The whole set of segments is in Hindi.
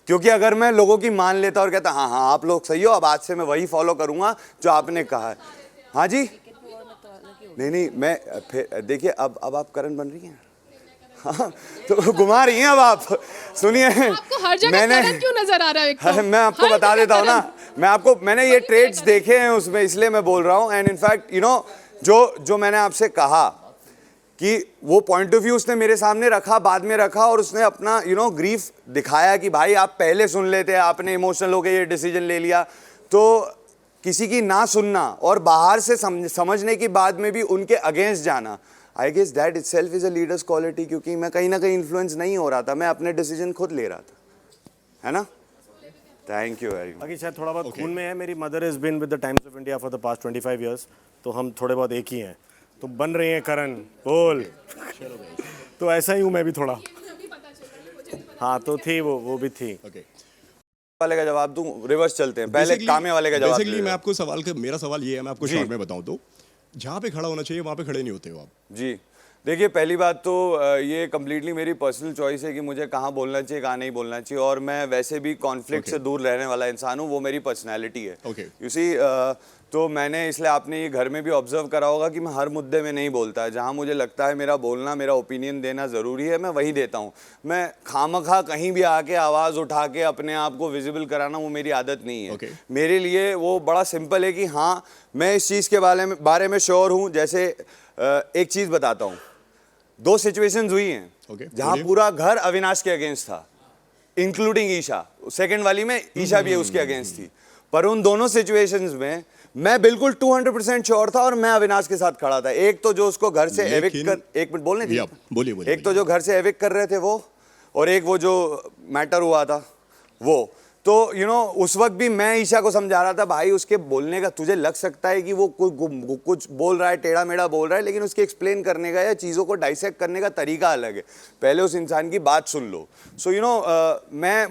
क्योंकि अगर मैं लोगों की मान लेता और कहता हाँ हाँ आप लोग सही हो, अब आज से मैं वही फॉलो करूंगा जो आपने कहा है। हाँ जी, नहीं मैं फिर देखिए अब आप करण बन रही हैं। हाँ तो घुमा रही हैं अब आप। सुनिए, आपको हर जगह करण क्यों नजर आ रहा है? तो मैं आपको बता देता हूँ ना, मैंने ये ट्रेड्स देखे हैं उसमें, इसलिए मैं बोल रहा हूँ। एंड इनफैक्ट यू नो जो मैंने आपसे कहा कि वो पॉइंट ऑफ व्यू उसने मेरे सामने रखा, बाद में रखा, और उसने अपना ग्रीफ दिखाया कि भाई आप पहले सुन लेते, आपने इमोशनल होकर ये डिसीजन ले लिया। तो किसी की ना सुनना और बाहर से समझने की बाद में भी उनके अगेंस्ट जाना, I guess that itself is a leader's quality. क्योंकि मैं कहीं ना कहीं इन्फ्लुएंस नहीं हो रहा था, मैं अपने डिसीजन खुद ले रहा था, है ना। Thank you very much. बाकी शायद थोड़ा बहुत खून में है। मेरी mother is been with the Times of India for the past 25 years, तो हम थोड़े बहुत एक ही हैं। तो बन रही हैं करण बोल। तो ऐसा ही हूँ मैं भी थोड़ा। हाँ तो थी वो भी थी। वाले का जवाब दूं, रिवर्स चलते हैं, पहले काम्या वाले का जवाब। बेसिकली मैं आपको मेरा सवाल ये है, मैं आपको शॉर्ट में बताऊं तो जहाँ पे खड़ा होना चाहिए वहाँ पे खड़े नहीं होते हो आप। जी देखिए, पहली बात तो ये कम्प्लीटली मेरी पर्सनल चॉइस है कि मुझे कहाँ बोलना चाहिए कहाँ नहीं बोलना चाहिए, और मैं वैसे भी कॉन्फ्लिक्ट से दूर रहने वाला इंसान हूँ, वो मेरी पर्सनैलिटी है। यू सी, तो मैंने इसलिए आपने ये घर में भी ऑब्जर्व करा होगा कि मैं हर मुद्दे में नहीं बोलता। जहाँ मुझे लगता है मेरा बोलना, मेरा ओपिनियन देना ज़रूरी है, मैं वही देता हूँ। मैं खामखा कहीं भी आके आवाज़ उठा के अपने आप को विजिबल कराना, वो मेरी आदत नहीं है। मेरे लिए वो बड़ा सिंपल है कि हाँ मैं इस चीज़ के बारे में श्योर हूँ। जैसे एक चीज़ बताता हूँ, 2 सिचुएशंस हुई हैं जहाँ पूरा घर अविनाश के अगेंस्ट था, इंक्लूडिंग ईशा। सेकंड वाली में ईशा भी उसके अगेंस्ट थी, पर उन दोनों सिचुएशंस में मैं बिल्कुल 200% श्योर था और मैं अविनाश के साथ खड़ा था। एक तो जो उसको घर से एविक्ट कर, एक मिनट बोलने दी, बोलिए। एक तो जो घर से एविक्ट कर रहे थे वो, और एक वो जो मैटर हुआ था वो। तो उस वक्त भी मैं ईशा को समझा रहा था, भाई उसके बोलने का तुझे लग सकता है कि वो कुछ बोल रहा है, टेढ़ा मेढ़ा बोल रहा है, लेकिन उसके एक्सप्लेन करने का या चीज़ों को डाइसेक्ट करने का तरीका अलग है। पहले उस इंसान की बात सुन लो। सो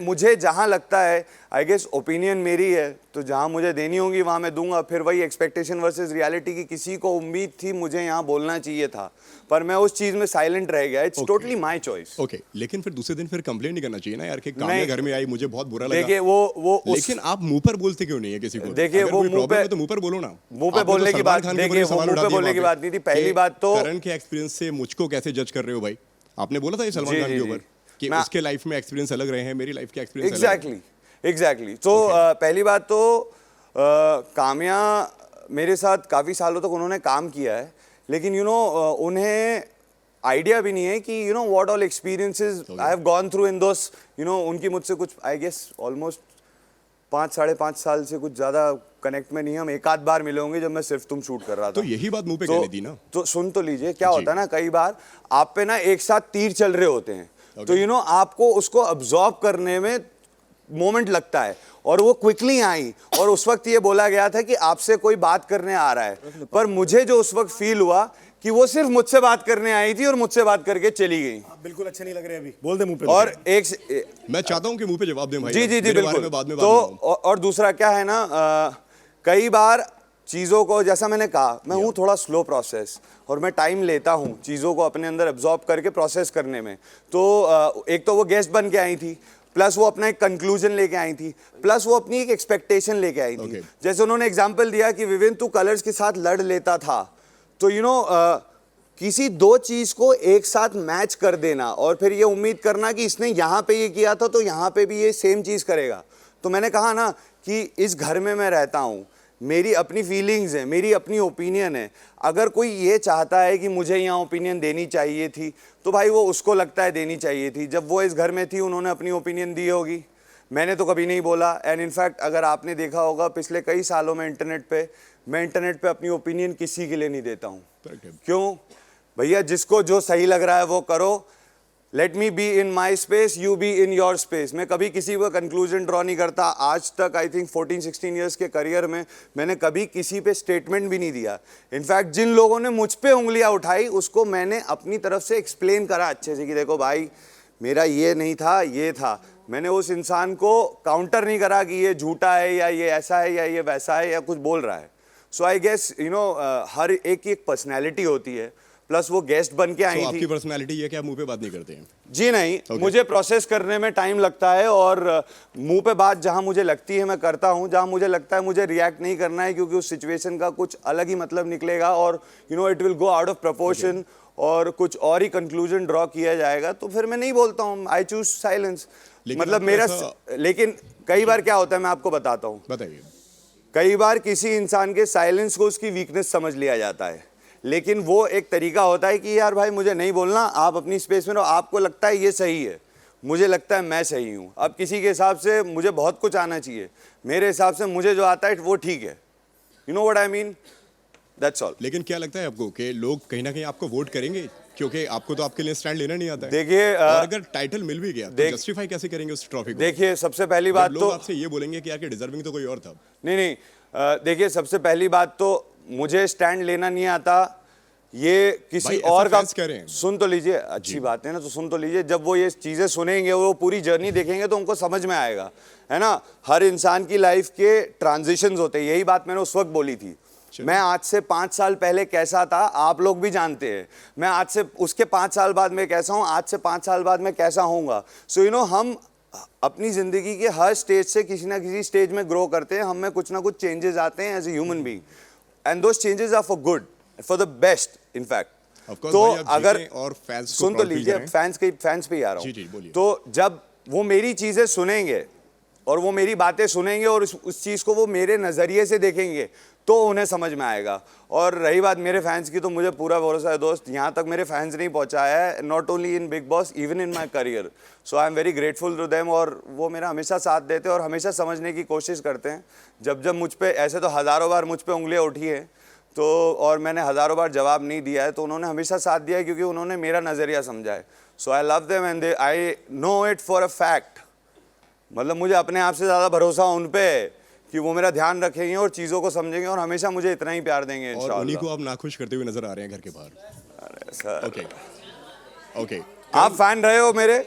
मुझे जहाँ लगता है, आई गेस ओपिनियन मेरी है, तो जहाँ मुझे देनी होगी वहाँ मैं दूंगा। फिर वही एक्सपेक्टेशन वर्सेस रियलिटी की, किसी को उम्मीद थी मुझे यहाँ बोलना चाहिए था, पर मैं उस चीज़ में साइलेंट रह गया। It's totally my choice. लेकिन फिर दूसरे दिन फिर कंप्लेंट नहीं करना चाहिए ना यार कि काम्या घर में आई, मुझे बहुत बुरा लगा। देखिए लेकिन आप मुंह पर बोलते क्यों नहीं है किसी को? देखिए वो मुंह पर बोलो ना। मुंह पे बोलने की बात, देखिए वो मुंह पे बोलने की बात नहीं थी। पहली बात तो करण के एक्सपीरियंस से मुझको कैसे जज कर रहे हो भाई? आपने बोला था ये सलमान खान के ऊपर कि उसके लाइफ में एक्सपीरियंस अलग रहे हैं, मेरी लाइफ के एक्सपीरियंस एग्जैक्टली। तो पहली बात तो काम्या मेरे साथ काफ़ी सालों तक उन्होंने काम किया है, लेकिन उन्हें आइडिया भी नहीं है कि what all experiences I have gone through in those. उनकी मुझसे कुछ आई गेस ऑलमोस्ट 5-5.5 साल से कुछ ज़्यादा कनेक्ट में नहीं। हम एक आध बार मिले होंगे जब मैं सिर्फ तुम शूट कर रहा था। तो यही बात मुंह पे कहने दी ना। तो सुन तो लीजिए, क्या होता है ना, कई बार आप पे ना एक साथ तीर चल रहे होते हैं, तो आपको उसको अब्जॉर्ब करने में मोमेंट लगता है, और वो क्विकली आई। और उस वक्त ये बोला गया था कि आपसे कोई बात करने आ रहा है, पर मुझे जो उस वक्त फील हुआ कि वो सिर्फ मुझसे बात करने आई थी और मुझसे बात करके चली गई। आप बिल्कुल अच्छे नहीं लग रहे अभी, बोल दे मुंह पे। और मैं चाहता हूं कि मुंह पे जवाब दें भाई। जी बिल्कुल। तो और दूसरा क्या है ना, कई बार चीज़ों को, जैसा मैंने कहा, मैं हूँ थोड़ा स्लो प्रोसेस, और मैं टाइम लेता हूँ चीज़ों को अपने अंदर एब्जॉर्ब करके प्रोसेस करने में। तो एक तो वो गेस्ट बन के आई थी, प्लस वो अपना एक कंक्लूजन लेके आई थी, प्लस वो अपनी एक एक्सपेक्टेशन लेके आई थी। जैसे उन्होंने एग्जांपल दिया कि विविन तू कलर्स के साथ लड़ लेता था, तो किसी 2 चीज़ को एक साथ मैच कर देना और फिर ये उम्मीद करना कि इसने यहाँ पे ये किया था तो यहाँ पे भी ये सेम चीज़ करेगा। तो मैंने कहा ना कि इस घर में मैं रहता हूँ, मेरी अपनी फीलिंग्स हैं, मेरी अपनी ओपिनियन है। अगर कोई ये चाहता है कि मुझे यहाँ ओपिनियन देनी चाहिए थी, तो भाई वो उसको लगता है देनी चाहिए थी। जब वो इस घर में थी उन्होंने अपनी ओपिनियन दी होगी, मैंने तो कभी नहीं बोला। एंड इनफैक्ट अगर आपने देखा होगा पिछले कई सालों में मैं इंटरनेट पे अपनी ओपिनियन किसी के लिए नहीं देता हूँ। क्यों भैया, जिसको जो सही लग रहा है वो करो। Let me be in my space, you be in your space. मैं कभी किसी को कंक्लूजन ड्रॉ नहीं करता। आज तक आई थिंक 14-16 ईयर्स के करियर में मैंने कभी किसी पे स्टेटमेंट भी नहीं दिया। इनफैक्ट जिन लोगों ने मुझ पे उंगलियां उठाई उसको मैंने अपनी तरफ से एक्सप्लेन करा अच्छे से कि देखो भाई मेरा ये नहीं था, ये था। मैंने उस इंसान को काउंटर नहीं करा कि ये झूठा है या ये ऐसा है या ये वैसा है या कुछ बोल रहा है। सो आई गेस हर एक की एक पर्सनैलिटी होती है, प्लस वो गेस्ट बन के आई तो आपकी थी। पर्सनालिटी ये है कि आप मुंह पे बात नहीं करते हैं। जी नहीं, मुझे प्रोसेस करने में टाइम लगता है और मुंह पे बात जहां मुझे लगती है मैं करता हूं, जहां मुझे लगता है मुझे रिएक्ट नहीं करना है क्योंकि उस सिचुएशन का कुछ अलग ही मतलब निकलेगा और you know it will go out of proportion और कुछ और ही कंक्लूजन ड्रॉ किया जाएगा, तो फिर मैं नहीं बोलता हूं। I choose silence. लेकिन मतलब आपको मेरा लेकिन कई बार क्या होता है मैं आपको बताता हूँ। बताइए। कई बार किसी इंसान के साइलेंस को उसकी वीकनेस समझ लिया जाता है, लेकिन वो एक तरीका होता है कि यार भाई मुझे नहीं बोलना, आप अपनी स्पेस में रहो, आपको लगता है ये सही है, मुझे लगता है मैं सही हूँ। अब किसी के हिसाब से मुझे बहुत कुछ आना चाहिए, मेरे हिसाब से मुझे जो आता है वो ठीक है। You know what I mean, that's all. लेकिन क्या लगता है आपको कि लोग कहीं ना कहीं आपको वोट करेंगे, क्योंकि आपको तो आपके लिए स्टैंड लेना नहीं आता है। देखिए और अगर टाइटल मिल भी गया तो जस्टिफाई कैसे करेंगे उस ट्रॉफी को? देखिए सबसे पहली बात लोग तो आपसे ये बोलेंगे कि यार कि डिजर्विंग तो कोई और था। नहीं, देखिए सबसे पहली बात तो मुझे स्टैंड लेना नहीं आता, ये किसी भाई, और ऐसा का। फैंस कह रहे हैं। सुन तो लीजिए, अच्छी बात है ना, तो सुन तो लीजिए। जब वो ये चीज़ें सुनेंगे, वो पूरी जर्नी देखेंगे तो उनको समझ में आएगा, है ना। हर इंसान की लाइफ के ट्रांजिशंस होते हैं, यही बात मैंने उस वक्त बोली थी। मैं आज से 5 साल पहले कैसा था आप लोग भी जानते हैं, मैं आज से उसके 5 साल बाद मैं कैसा हूँ, आज से 5 साल बाद मैं कैसा होऊंगा। सो यू नो हम अपनी ज़िंदगी के हर स्टेज से किसी ना किसी स्टेज में ग्रो करते हैं, हम में कुछ ना कुछ चेंजेस आते हैं as a human being, and those changes are for good, for the best in fact. तो अगर और फैंस को सुन तो लीजिए, फैंस पे ही आ रहा जी, हूँ। बोलिए। तो जब वो मेरी चीज़ें सुनेंगे और वो मेरी बातें सुनेंगे और उस चीज़ को वो मेरे नज़रिए से देखेंगे तो उन्हें समझ में आएगा। और रही बात मेरे फैंस की, तो मुझे पूरा भरोसा है दोस्त, यहाँ तक मेरे फैंस नहीं पहुँचाया है, not only in Bigg Boss, even in my career. So I am very grateful to them, और वो मेरा हमेशा साथ देते हैं और हमेशा समझने की कोशिश करते हैं। जब जब मुझ पे ऐसे तो हज़ारों बार मुझ पे उंगलियाँ उठी हैं, तो और मैंने हज़ारों बार जवाब नहीं दिया है, तो उन्होंने हमेशा साथ दिया है क्योंकि उन्होंने मेरा नज़रिया समझा है। So I love them and I know it for a fact. मतलब मुझे अपने आप से ज़्यादा भरोसा उन पे है कि वो मेरा ध्यान रखेंगे और चीज़ों को समझेंगे और हमेशा मुझे इतना ही प्यार देंगे और इंशाल्लाह। उन्हीं को आप नाखुश करते हुए नजर आ रहे हैं घर के बाहर। अरे सर, ओके आप फैन रहे हो मेरे,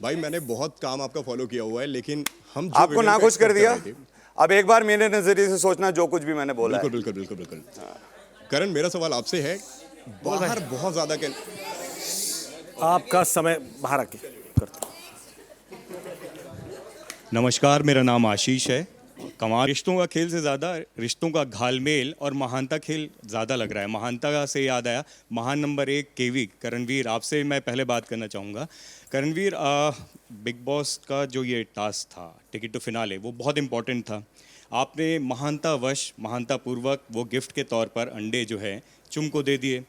भाई, मैंने बहुत काम आपका फॉलो किया हुआ है, लेकिन हम जो आपको विवेक को नाखुश कर expect दिया। रहे थे- अब एक बार मेरे नज़रिए से सोचना जो कुछ भी मैंने बोला है। बिल्कुल बिल्कुल बिल्कुल बिल्कुल। करण, मेरा सवाल आपसे है, बाहर बहुत ज्यादा आपका समय बाहर आके करता हूँ। नमस्कार, मेरा नाम आशीष है। कमाल रिश्तों का खेल से ज़्यादा रिश्तों का घालमेल और महानता खेल ज़्यादा लग रहा है। महानता से याद आया, महान नंबर 1 केवी करणवीर, आपसे मैं पहले बात करना चाहूँगा। करणवीर, बिग बॉस का जो ये टास्क था टिकट टू फिनाले, वो बहुत इंपॉर्टेंट था। आपने महानतावश, महानतापूर्वक वो गिफ्ट के तौर पर अंडे जो है चुम को दे दिए।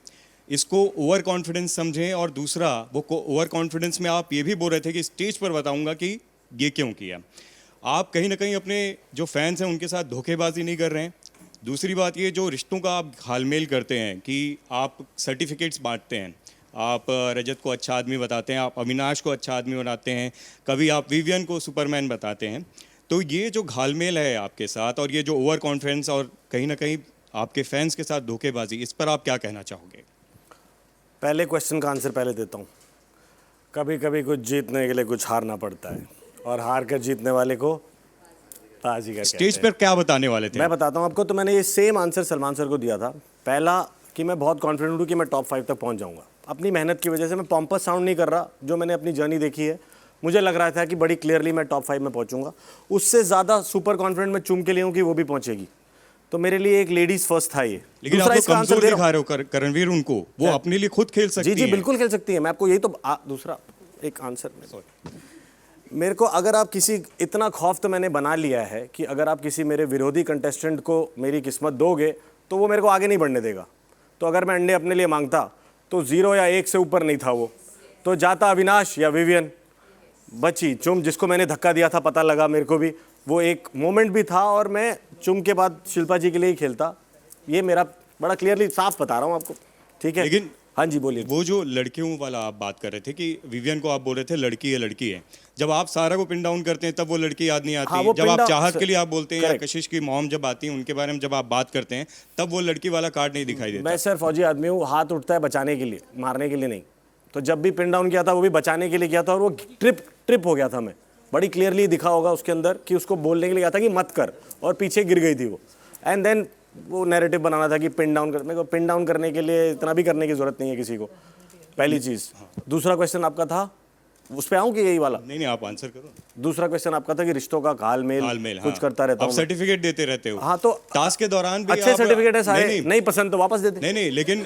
इसको ओवर कॉन्फिडेंस समझें, और दूसरा वो ओवर कॉन्फिडेंस में आप ये भी बोल रहे थे कि स्टेज पर बताऊँगा कि ये क्यों किया। आप कहीं ना कहीं अपने जो फैंस हैं उनके साथ धोखेबाजी नहीं कर रहे हैं। दूसरी बात ये, जो रिश्तों का आप घालमेल करते हैं कि आप सर्टिफिकेट्स बांटते हैं, आप रजत को अच्छा आदमी बताते हैं, आप अविनाश को अच्छा आदमी बनाते हैं, कभी आप विवियन को सुपरमैन बताते हैं। तो ये जो घालमेल है आपके साथ, और ये जो ओवर कॉन्फिडेंस और कहीं ना कहीं आपके फैंस के साथ धोखेबाजी, इस पर आप क्या कहना चाहोगे? पहले क्वेश्चन का आंसर पहले देता हूँ। कभी कभी कुछ जीतने के लिए कुछ हारना पड़ता है, और हार कर जीतने वाले को बाजीगर स्टेज पर क्या बताने वाले थे? मैं बताता हूँ आपको। तो मैंने ये सेम आंसर सलमान सर को दिया था। पहला कि मैं बहुत कॉन्फिडेंट हूँ कि मैं टॉप 5 तक पहुँच जाऊँगा। अपनी मेहनत की वजह से मैं पॉम्पस साउंड नहीं कर रहा, जो मैंने अपनी जर्नी देखी है मुझे लग रहा था कि बड़ी क्लियरली मैं टॉप 5 में पहुँचूंगा। उससे ज़्यादा सुपर कॉन्फिडेंट मैं चुम के लिए हूँ कि वो भी पहुँचेगी। तो मेरे लिए एक लेडीज़ फर्स्ट था ये। लेकिन आप तो कमजोर दिखा रहे हो करणवीर उनको, वो अपने लिए खुद खेल सकती है। जी जी बिल्कुल खेल सकती है। मैं आपको यही तो दूसरा एक आंसर मेरे को, अगर आप किसी, इतना खौफ तो मैंने बना लिया है कि अगर आप किसी मेरे विरोधी कंटेस्टेंट को मेरी किस्मत दोगे तो वो मेरे को आगे नहीं बढ़ने देगा। तो अगर मैं अंडे अपने लिए मांगता तो 0 या 1 से ऊपर नहीं था वो, तो जाता अविनाश या विवियन। बची चुम, जिसको मैंने धक्का दिया था, पता लगा मेरे को भी, वो एक मोमेंट भी था, और मैं चुम के बाद शिल्पा जी के लिए ही खेलता। ये मेरा बड़ा क्लियरली साफ बता रहा हूँ आपको, ठीक है। लेकिन हाँ जी बोलिए। वो जो लड़कियों वाला आप बात कर रहे थे कि विवियन को आप बोल रहे थे लड़की है लड़की है, जब आप सारा को पिन डाउन करते हैं तब वो लड़की याद नहीं आती। हाँ, वो जब pin आप down- चाहत के लिए आप बोलते हैं, या Correct. कशिश की मॉम जब आती हैं उनके बारे में जब आप बात करते हैं, तब वो लड़की वाला कार्ड नहीं दिखाई देता। मैं सर फौजी आदमी हूँ, हाथ उठता है बचाने के लिए, मारने के लिए नहीं। तो जब भी पिन डाउन किया था वो भी बचाने के लिए किया था, और वो ट्रिप हो गया था। मैं बड़ी क्लियरली दिखा होगा उसके अंदर कि उसको बोलने के लिए गया था कि मत कर, और पीछे गिर गई थी वो। एंड देन वो नैरेटिव बनाना था कि पिन डाउन कर, मेरे को पिन डाउन करने के लिए इतना भी करने की जरूरत नहीं है किसी को, पहली चीज़। दूसरा क्वेश्चन आपका था, उस पे आऊँ कि यही वाला? नहीं आप आंसर करो। दूसरा क्वेश्चन आपका था कि रिश्तों का घालमेल कुछ करता रहता आप हूँ। सर्टिफिकेट देते रहते हो। हाँ, तो टास्क के दौरान भी अच्छे आप- सर्टिफिकेट है सारे, नहीं, नहीं पसंद तो वापस दे दे। नहीं लेकिन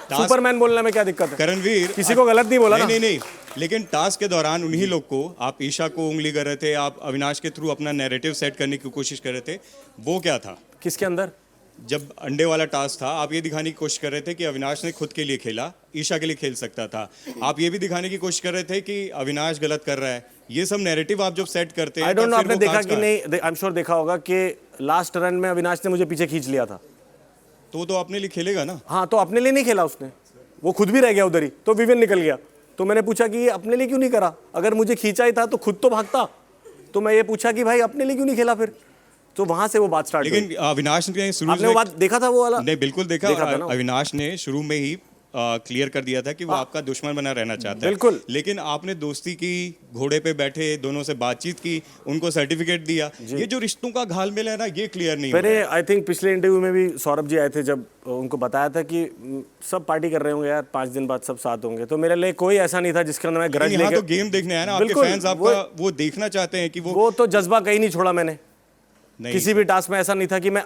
सुपरमैन बोलने में क्या दिक्कत है? करणवीर किसी को गलत नहीं बोला ना। नहीं लेकिन टास्क के दौरान उन्हीं लोग को, आप ईशा को उंगली कर रहे थे, आप अविनाश के थ्रू अपना नैरेटिव सेट करने की कोशिश कर रहे थे, वो क्या था? किसके अंदर? जब अंडे वाला टास्क था, आप ये दिखाने की कोशिश कर रहे थे कि अविनाश ने खुद के लिए खेला, ईशा के लिए खेल सकता था। आप ये भी दिखाने की कोशिश कर रहे थे कि अविनाश गलत कर रहा है। ये सब नैरेटिव आप जब सेट करते हैं, आई डोंट नो, तब फिर आपने वो देखा कांच कि का- नहीं? आई एम श्योर देखा होगा कि लास्ट रन में अविनाश ने मुझे पीछे खींच लिया था। तो अपने लिए खेलेगा ना। हाँ, तो अपने लिए नहीं खेला उसने, वो खुद भी रह गया उधर ही, तो विवियन निकल गया। तो मैंने पूछा कि ये अपने लिए क्यों नहीं करा? अगर मुझे खींचा ही था तो खुद तो भागता। तो मैं ये पूछा कि भाई अपने लिए क्यों नहीं खेला फिर? तो वहां से वो बात स्टार्ट हुई। लेकिन अविनाश ने शुरू आपने वो बात देखा था वो वाला? नहीं, बिल्कुल देखा था ना? अविनाश ने शुरू में ही क्लियर कर दिया था कि वो आपका दुश्मन बना रहना चाहता है। बिल्कुल। लेकिन आपने दोस्ती की, घोड़े पे बैठे, दोनों से बातचीत की, उनको सर्टिफिकेट दिया। ये जो रिश्तों का घालमेल है ना, ये क्लियर नहीं मैंने हुआ। आई थिंक पिछले इंटरव्यू में भी सौरभ जी आए थे, जब उनको बताया था कि सब पार्टी कर रहे होंगे यार, 5 दिन बाद सब साथ होंगे। तो मेरे लिए कोई ऐसा नहीं था जिसके अंदर मैं ग्रज यहाँ लेके। तो गेम देखने आया ना, आपके बिल्कुल, फैंस आपका वो देखना चाहते हैं कि वो तो जज्बा कहीं नहीं छोड़ा मैंने। नहीं। किसी भी टास्क में ऐसा नहीं था कि मैं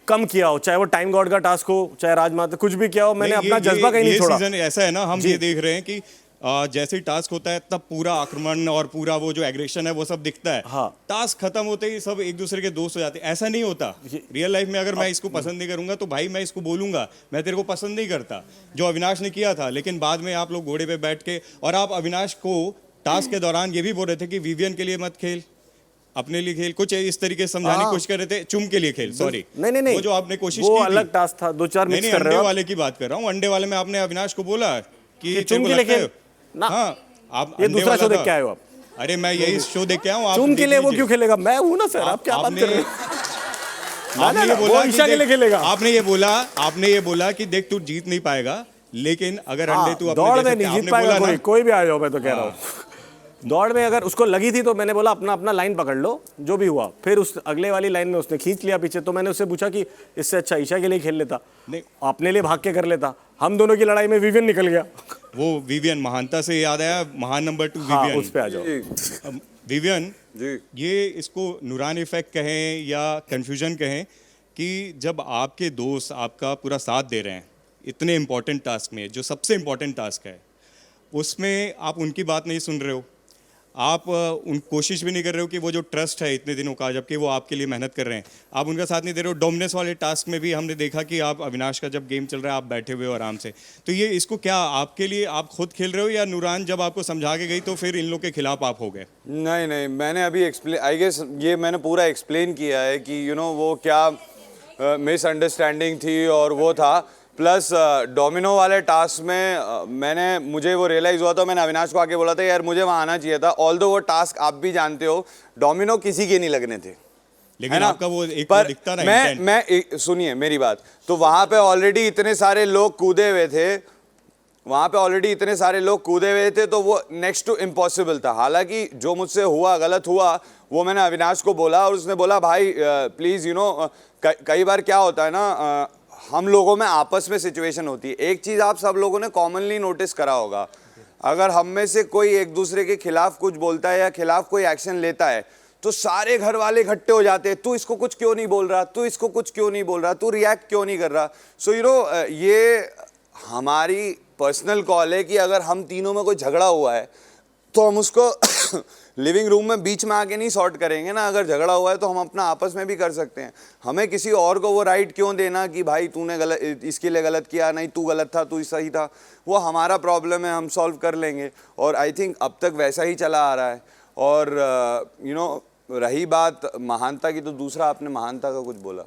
कम किया हो, चाहे वो टाइम गॉड का टास्क हो, चाहे राजमाता, कुछ भी किया हो, मैंने नहीं, अपना जज्बा कहीं नहीं छोड़ा। सीजन ऐसा है ना, हम ये देख रहे हैं कि जैसे ही टास्क होता है तब पूरा आक्रमण और पूरा वो जो एग्रेशन है वो सब दिखता है। हाँ। टास्क खत्म होते ही सब एक दूसरे के दोस्त हो जाते हैं। ऐसा नहीं होता रियल लाइफ में। अगर मैं इसको पसंद नहीं करूंगा तो भाई मैं इसको बोलूंगा, मैं तेरे को पसंद नहीं करता, जो अविनाश ने किया था। लेकिन बाद में आप लोग घोड़े पे बैठ के, और आप अविनाश को टास्क के दौरान ये भी बोल रहे थे कि विवियन के लिए मत खेल, अपने लिए खेल, कुछ इस तरीके से समझाने की कोशिश कर रहे थे। चुम के लिए खेल, सॉरी नहीं, वो जो आपने कोशिश वो की अलग थी। टास्क था, 2-4 नहीं मिक्स नहीं, कर रहे अंडे हो। वाले की बात कर रहा हूँ। अंडे वाले में आपने अविनाश को बोला कि चुम के लिए खेल ना। हाँ, आप ये अंडे दूसरा वाला शो देख था। के आए हो आप? अरे मैं यही शो देख के आया हूँ। आप चुम के देख लिए वो लीजिए। क्यों खेलेगा? मैं हूं ना सर, आप क्या बात कर रहे हो? आपने ये ना, बोला वो कि ईशा के लिए देख- खेलेगा। आपने ये बोला कि देख तू जीत नहीं पाएगा, लेकिन अगर अंडे तू अपने दौड़ दे में सकते, नहीं जीत आपने पाएगा बोला कोई, ना। कोई भी आ जाओ, मैं तो कह रहा हूँ। दौड़ में अगर उसको लगी थी तो मैंने बोला अपना अपना लाइन पकड़ लो, जो भी हुआ। फिर उस अगले वाली लाइन में उसने खींच लिया पीछे, तो मैंने उससे पूछा कि इससे अच्छा ईशा के लिए खेल लेता, नहीं। अपने लिए भाग के कर लेता। हम दोनों की लड़ाई में विवियन निकल गया। वो विवियन, महानता से याद आया, महान नंबर 2 हाँ, विवियन। उस पे आ जाओ। विवियन जी। ये इसको नूरान इफेक्ट कहें या कंफ्यूजन कहें, कि जब आपके दोस्त आपका पूरा साथ दे रहे हैं इतने इंपॉर्टेंट टास्क में, जो सबसे इंपॉर्टेंट टास्क है, उसमें आप उनकी बात नहीं सुन रहे हो, आप उन कोशिश भी नहीं कर रहे हो कि वो जो ट्रस्ट है इतने दिनों का, जबकि वो आपके लिए मेहनत कर रहे हैं, आप उनका साथ नहीं दे रहे हो। डोमिनेंस वाले टास्क में भी हमने देखा कि आप अविनाश का जब गेम चल रहा है आप बैठे हुए हो आराम से। तो ये इसको क्या आपके लिए आप खुद खेल रहे हो, या नूरान जब आपको समझा के गई तो फिर इन लोग के खिलाफ आप हो गए? नहीं, मैंने अभी एक्सप्लेन, आई गेस ये मैंने पूरा एक्सप्लेन किया है कि वो क्या मिसअंडरस्टैंडिंग थी और वो था। प्लस डोमिनो वाले टास्क में मुझे वो रियलाइज़ हुआ, तो मैंने अविनाश को आके बोला था यार मुझे वहाँ आना चाहिए था। ऑल्दो वो टास्क आप भी जानते हो, डोमिनो किसी के नहीं लगने थे, लेकिन आपका वो एक पर वो दिखता ना intent। मैं सुनिए मेरी बात, तो वहाँ पे ऑलरेडी इतने सारे लोग कूदे हुए थे, तो वो नेक्स्ट टू इम्पॉसिबल था। हालांकि जो मुझसे हुआ गलत हुआ वो मैंने अविनाश को बोला, और उसने बोला भाई प्लीज़ कई बार क्या होता है ना, हम लोगों में आपस में सिचुएशन होती है। एक चीज़ आप सब लोगों ने कॉमनली नोटिस करा होगा, अगर हम में से कोई एक दूसरे के खिलाफ कुछ बोलता है या खिलाफ कोई एक्शन लेता है तो सारे घर वाले इकट्ठे हो जाते हैं, तू इसको कुछ क्यों नहीं बोल रहा, तू इसको कुछ क्यों नहीं बोल रहा, तू रिएक्ट क्यों नहीं कर रहा। सो ये हमारी पर्सनल कॉल है कि अगर हम तीनों में कोई झगड़ा हुआ है तो हम उसको लिविंग रूम में बीच में आके नहीं सॉर्ट करेंगे ना। अगर झगड़ा हुआ है तो हम अपना आपस में भी कर सकते हैं। हमें किसी और को वो राइट क्यों देना कि भाई तूने गलत, इसके लिए गलत किया, नहीं तू गलत था, तू सही था। वो हमारा प्रॉब्लम है, हम सॉल्व कर लेंगे। और आई थिंक अब तक वैसा ही चला आ रहा है। और रही बात महानता की, तो दूसरा आपने महानता का कुछ बोला,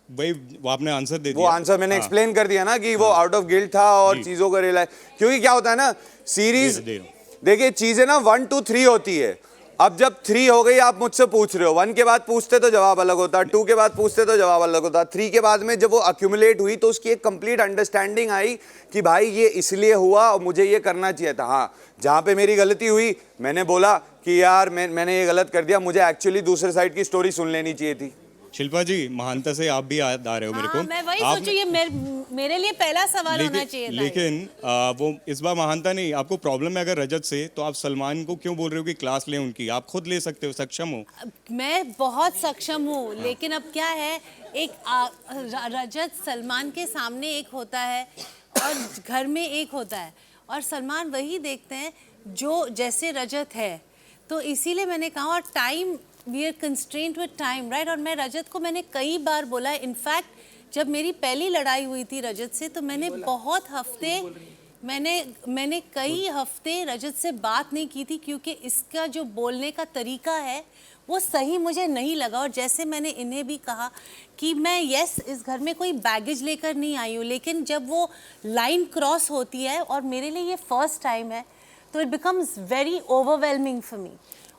भाई वो आपने आंसर दे वो दिया। आंसर मैंने हाँ। एक्सप्लेन कर दिया ना कि वो आउट ऑफ गिल्ट था और चीज़ों को रियलाइज, क्योंकि क्या होता है ना सीरीज, दे रहा हूं। देखिए चीज़ें ना 1 2 3 होती है। अब जब 3 हो गई, आप मुझसे पूछ रहे हो, 1 के बाद पूछते तो जवाब अलग होता, 2 के बाद पूछते तो जवाब अलग होता, 3 के बाद में जब वो अक्यूमुलेट हुई तो उसकी एक कंप्लीट अंडरस्टैंडिंग आई कि भाई ये इसलिए हुआ और मुझे ये करना चाहिए था। हाँ, जहाँ पे मेरी गलती हुई मैंने बोला कि यार मैंने ये गलत कर दिया, मुझे एक्चुअली दूसरे साइड की स्टोरी सुन लेनी चाहिए थी। शिल्पा जी, महानता से आप भी याद आ रहे हो मेरे को। मैं वही आप- सोचू, ये मेरे लिए पहला सवाल होना चाहिए था। लेकिन वो इस बार महानता नहीं, आपको प्रॉब्लम है अगर रजत से, तो आप सलमान को क्यों बोल रहे हो कि क्लास ले उनकी? आप खुद ले सकते हो, सक्षम हो। मैं बहुत सक्षम हूँ, लेकिन अब क्या है, एक रजत सलमान के सामने एक होता है और घर में एक होता है, और सलमान वही देखते हैं जो जैसे रजत है। तो इसीलिए मैंने कहा, और time, we are constraint with time, right. और मैं रजत को मैंने कई बार बोला, इनफैक्ट जब मेरी पहली लड़ाई हुई थी रजत से, तो मैंने बहुत हफ्ते मैंने कई हफ्ते रजत से बात नहीं की थी, क्योंकि इसका जो बोलने का तरीका है वो सही मुझे नहीं लगा। और जैसे मैंने इन्हें भी कहा कि मैं इस घर में कोई बैगेज लेकर नहीं आई हूँ, लेकिन जब वो लाइन क्रॉस होती है, और मेरे लिए ये फर्स्ट टाइम है, तो it becomes very overwhelming for me.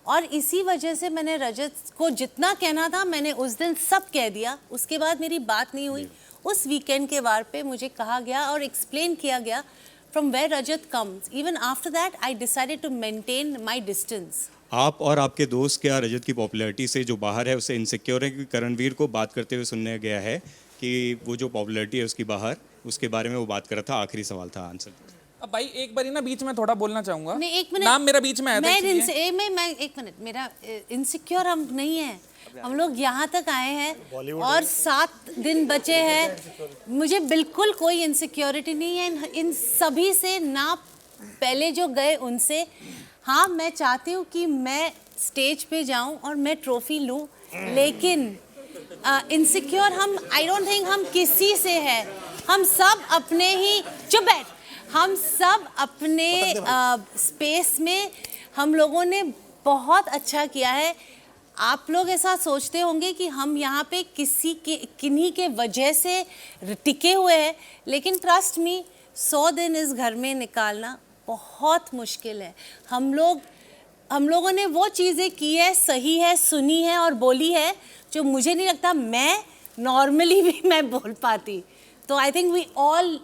और इसी वजह से मैंने रजत को जितना कहना था मैंने उस दिन सब कह दिया। उसके बाद मेरी बात नहीं हुई। उस वीकेंड के वार पे मुझे कहा गया और एक्सप्लेन किया गया from where Rajat comes. Even after that, I decided to maintain my distance. आप और आपके दोस्त क्या रजत की पॉपुलैरिटी से जो बाहर है उससे इनसिक्योर है? क्योंकि करणवीर को बात करते हुए सुनने गया है कि वो जो पॉपुलैरिटी है उसकी बाहर, उसके बारे में वो बात कर रहा था। आखिरी सवाल था, आंसर। अब भाई एक बारी ना बीच में थोड़ा बोलना चाहूंगा। नहीं, एक मिनट। नाम मेरा बीच में आया था मैं इसलिए। एक मिनट, मेरा इनसिक्योर हम नहीं है। हम लोग यहाँ तक आए हैं और 7 दिन बचे हैं। मुझे बिल्कुल कोई इनसिक्योरिटी नहीं है इन सभी से, ना पहले जो गए उनसे। हाँ, मैं चाहती हूँ कि मैं स्टेज पे जाऊँ और मैं ट्रॉफी लूँ, लेकिन इनसिक्योर आई डोंट थिंक हम किसी से है। हम सब अपने ही, चुप बैठ, हम सब अपने स्पेस में हम लोगों ने बहुत अच्छा किया है। आप लोग ऐसा सोचते होंगे कि हम यहाँ पे किन्हीं के वजह से टिके हुए हैं, लेकिन ट्रस्ट मी, 100 दिन इस घर में निकालना बहुत मुश्किल है। हम लोगों ने वो चीज़ें की है, सही है, सुनी है और बोली है, जो मुझे नहीं लगता मैं नॉर्मली भी मैं बोल पाती। तो I think we all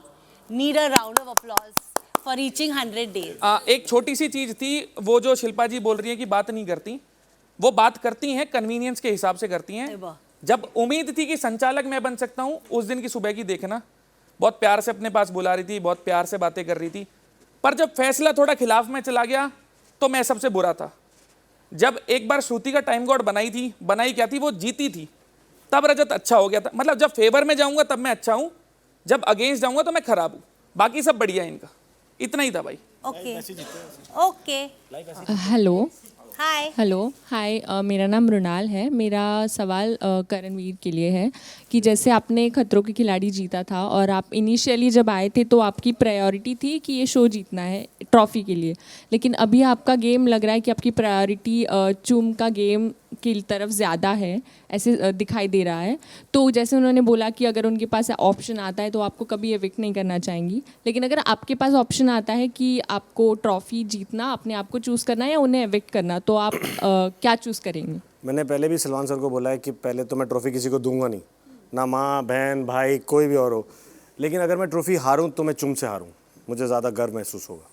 need a round of applause for reaching 100 days. एक छोटी सी चीज थी, वो जो शिल्पा जी बोल रही है कि बात नहीं करती, वो बात करती हैं, कन्वीनियंस के हिसाब से करती हैं। जब उम्मीद थी कि संचालक मैं बन सकता हूं, उस दिन की सुबह की देखना, बहुत प्यार से अपने पास बुला रही थी, बहुत प्यार से बातें कर रही थी। पर जब फैसला थोड़ा खिलाफ में चला गया तो मैं सबसे बुरा था। जब एक बार श्रुति का टाइम गॉड बनाई क्या थी, वो जीती थी, तब रजत अच्छा हो गया था। मतलब जब फेवर में जाऊंगा तब मैं अच्छा हूं, जब अगेंस्ट जाऊंगा तो मैं खराब हूं। बाकी सब बढ़िया है इनका। इतना ही था भाई। ओके। हेलो। हाय। मेरा नाम मृणाल है। मेरा सवाल करणवीर के लिए है कि जैसे आपने खतरों के खिलाड़ी जीता था और आप इनिशियली जब आए थे तो आपकी प्रायोरिटी थी कि ये शो जीतना है ट्रॉफी के लिए, लेकिन अभी आपका गेम लग रहा है कि आपकी प्रायोरिटी चूम का गेम की तरफ ज़्यादा है, ऐसे दिखाई दे रहा है। तो जैसे उन्होंने बोला कि अगर उनके पास ऑप्शन आता है तो आपको कभी एविक्ट नहीं करना चाहेंगी, लेकिन अगर आपके पास ऑप्शन आता है कि आपको ट्रॉफी जीतना, अपने आप को चूज़ करना है या उन्हें एविक्ट करना, तो आप क्या चूज़ करेंगे? मैंने पहले भी सलमान सर को बोला है कि पहले तो मैं ट्रॉफी किसी को दूंगा नहीं, ना माँ बहन भाई कोई भी और हो, लेकिन अगर मैं ट्रॉफी हारूं तो मैं चुम से हारूं, मुझे ज़्यादा गर्व महसूस होगा।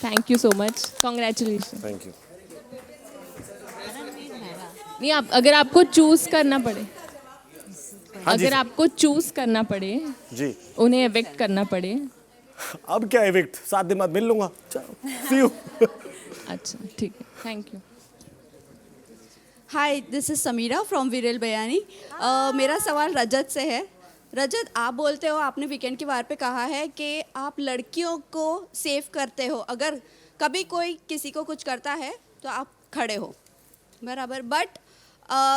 Thank you so much, congratulation. Thank you. नहीं, आप अगर आपको चूज़ करना पड़े, अगर आपको चूज़ करना पड़े जी, उन्हें एविक्ट करना पड़े, अब क्या एविक्ट, 7 दिन बाद मिल लूंगा। See you. अच्छा ठीक है, thank you. Hi, this is Sameera from वीरेल बयानी। मेरा सवाल रजत से है। रजत, आप बोलते हो, आपने वीकेंड के वार पे कहा है कि आप लड़कियों को सेव करते हो, अगर कभी कोई किसी को कुछ करता है तो आप खड़े हो, बराबर। बट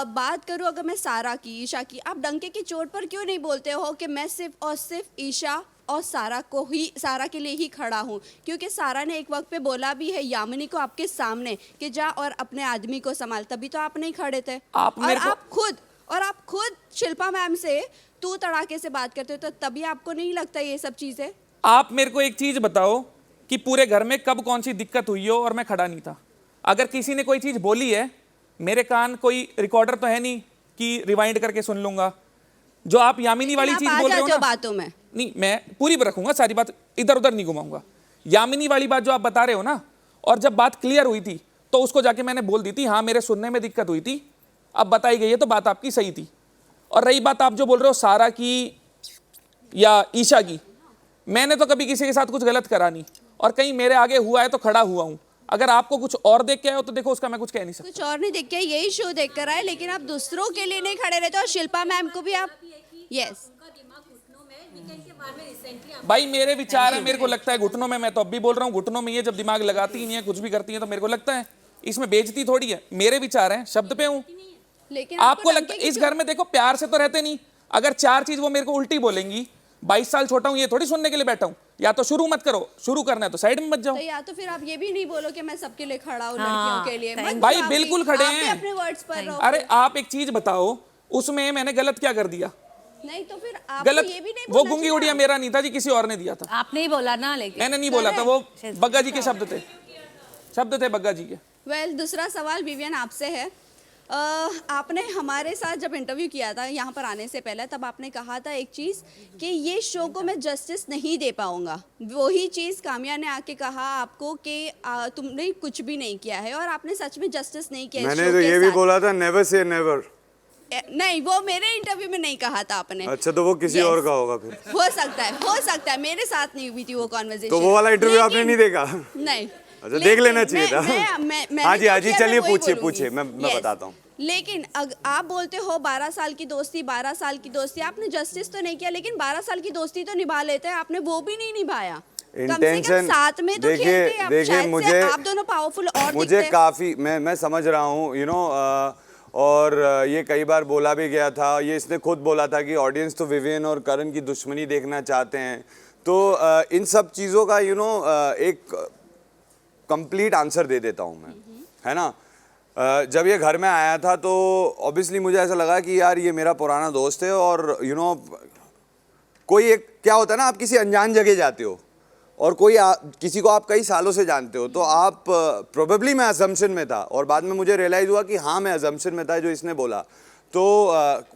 बात करूँ अगर मैं सारा की, ईशा की, आप डंके की चोट पर क्यों नहीं बोलते हो कि मैं सिर्फ और सिर्फ ईशा और सारा के लिए ही खड़ा हूँ? क्योंकि सारा ने एक वक्त पे बोला भी है यामिनी को आपके सामने कि जा और अपने आदमी को संभाल, तभी तो आप नहीं खड़े थे। आप खुद शिल्पा मैम से तू तड़ाके से बात करते हो, तो तभी आपको नहीं लगता ये सब चीज़ें? आप मेरे को एक चीज बताओ कि पूरे घर में कब कौन सी दिक्कत हुई हो और मैं खड़ा नहीं था? अगर किसी ने कोई चीज बोली है, मेरे कान कोई रिकॉर्डर तो है नहीं कि रिवाइंड करके सुन लूंगा। जो आप यामिनी वाली चीज बोल रहे हो ना, बातों में नहीं, मैं पूरी रखूंगा, सारी बात इधर उधर नहीं घुमाऊंगा। यामिनी वाली बात जो आप बता रहे हो ना, और जब बात क्लियर हुई थी तो उसको जाके मैंने बोल दी थी, हाँ मेरे सुनने में दिक्कत हुई थी अब बताई गई है तो बात आपकी सही थी। और रही बात आप जो बोल रहे हो सारा की या ईशा की, मैंने तो कभी किसी के साथ कुछ गलत करा नहीं, और कहीं मेरे आगे हुआ है तो खड़ा हुआ हूं। अगर आपको कुछ और देख के आए हो तो देखो, उसका मैं कुछ कह नहीं सकता। कुछ और नहीं देख के, यही शो देख कर आए, लेकिन आप दूसरों के लिए नहीं खड़े रहते। और शिल्पा मैम को भी आप, यस भाई मेरे विचार है, मेरे को लगता है घुटनों में, मैं तो अब भी बोल रहा हूँ घुटनों में, ये जब दिमाग लगाती ही नहीं है, कुछ भी करती है, तो मेरे को लगता है इसमें बेइज्जती थोड़ी है। मेरे विचार हैं, शब्द पे हूँ। लेकिन आपको लगता है इस घर में देखो प्यार से तो रहते नहीं। अगर 4 चीज वो मेरे को उल्टी बोलेंगी, 22 साल छोटा हूं, ये थोड़ी सुनने के लिए बैठा हूं। या तो शुरू मत करो, शुरू करना है तो साइड में मत जाओ। तो या तो फिर आप ये भी नहीं बोलो कि मैं सबके लिए खड़ा हूँ, लड़कियों के लिए मत भाई जाओ, बिल्कुल आप खड़े भी हैं। अपने वर्ड्स पर रहो। अरे आप एक चीज बताओ, उसमें मैंने गलत क्या कर दिया? नहीं तो फिर आप गलत ये भी नहीं वो बोलना गुंगी चाहिए उड़िया ना। मेरा नहीं था जी, किसी और ने दिया था। आपने ही बोला ना, लेकिन मैंने नहीं बोला था, वो बग्गा जी के शब्द थे, शब्द थे बग्गा जी के। वेल, दूसरा सवाल विवियन आपसे है। आपने हमारे साथ जब इंटरव्यू किया था यहाँ पर आने से पहले, तब आपने कहा था एक चीज़ कि ये शो को मैं जस्टिस नहीं दे पाऊंगा। वही चीज़ काम्या ने आके कहा आपको कि तुमने कुछ भी नहीं किया है, और आपने सच में जस्टिस नहीं किया इस मैंने शो तो के ये भी साथ। बोला था, नेवर से नेवर। नहीं, वो मेरे इंटरव्यू में नहीं कहा था आपने। अच्छा, तो वो किसी Yes. और का होगा फिर। हो सकता है मेरे साथ नहीं हुई थी वो कॉन्वर्सेशन। तो वो वाला इंटरव्यू आपने नहीं देखा? नहीं। अच्छा, देख लेना चाहिए था। हाँ जी, हाँ जी, चलिए पूछिए पूछिए, मैं बताता हूँ। लेकिन आप बोलते हो 12 साल की दोस्ती, 12 साल की दोस्ती, आपने जस्टिस तो नहीं किया, लेकिन 12 साल की दोस्ती तो निभा लेते हैं, आपने वो भी नहीं निभाया। कम से कम इंटेंशन साथ में तो खेलते आप, देखिए शायद मुझे, से आप दोनों पावरफुल और मुझे दिखते। काफ़ी, मैं समझ रहा हूँ, यू नो, और ये कई बार बोला भी गया था, ये इसने खुद बोला था कि ऑडियंस तो विवियन और करण की दुश्मनी देखना चाहते हैं। तो इन सब चीज़ों का यू नो एक कंप्लीट आंसर दे देता हूँ मैं, है ना। जब ये घर में आया था तो ऑब्वियसली मुझे ऐसा लगा कि यार ये मेरा पुराना दोस्त है, और यू नो कोई एक क्या होता है ना, आप किसी अनजान जगह जाते हो और कोई किसी को आप कई सालों से जानते हो, तो आप प्रोबेबली मैं अजम्पशन में था, और बाद में मुझे रियलाइज़ हुआ कि हाँ मैं अजम्पशन में था जो इसने बोला। तो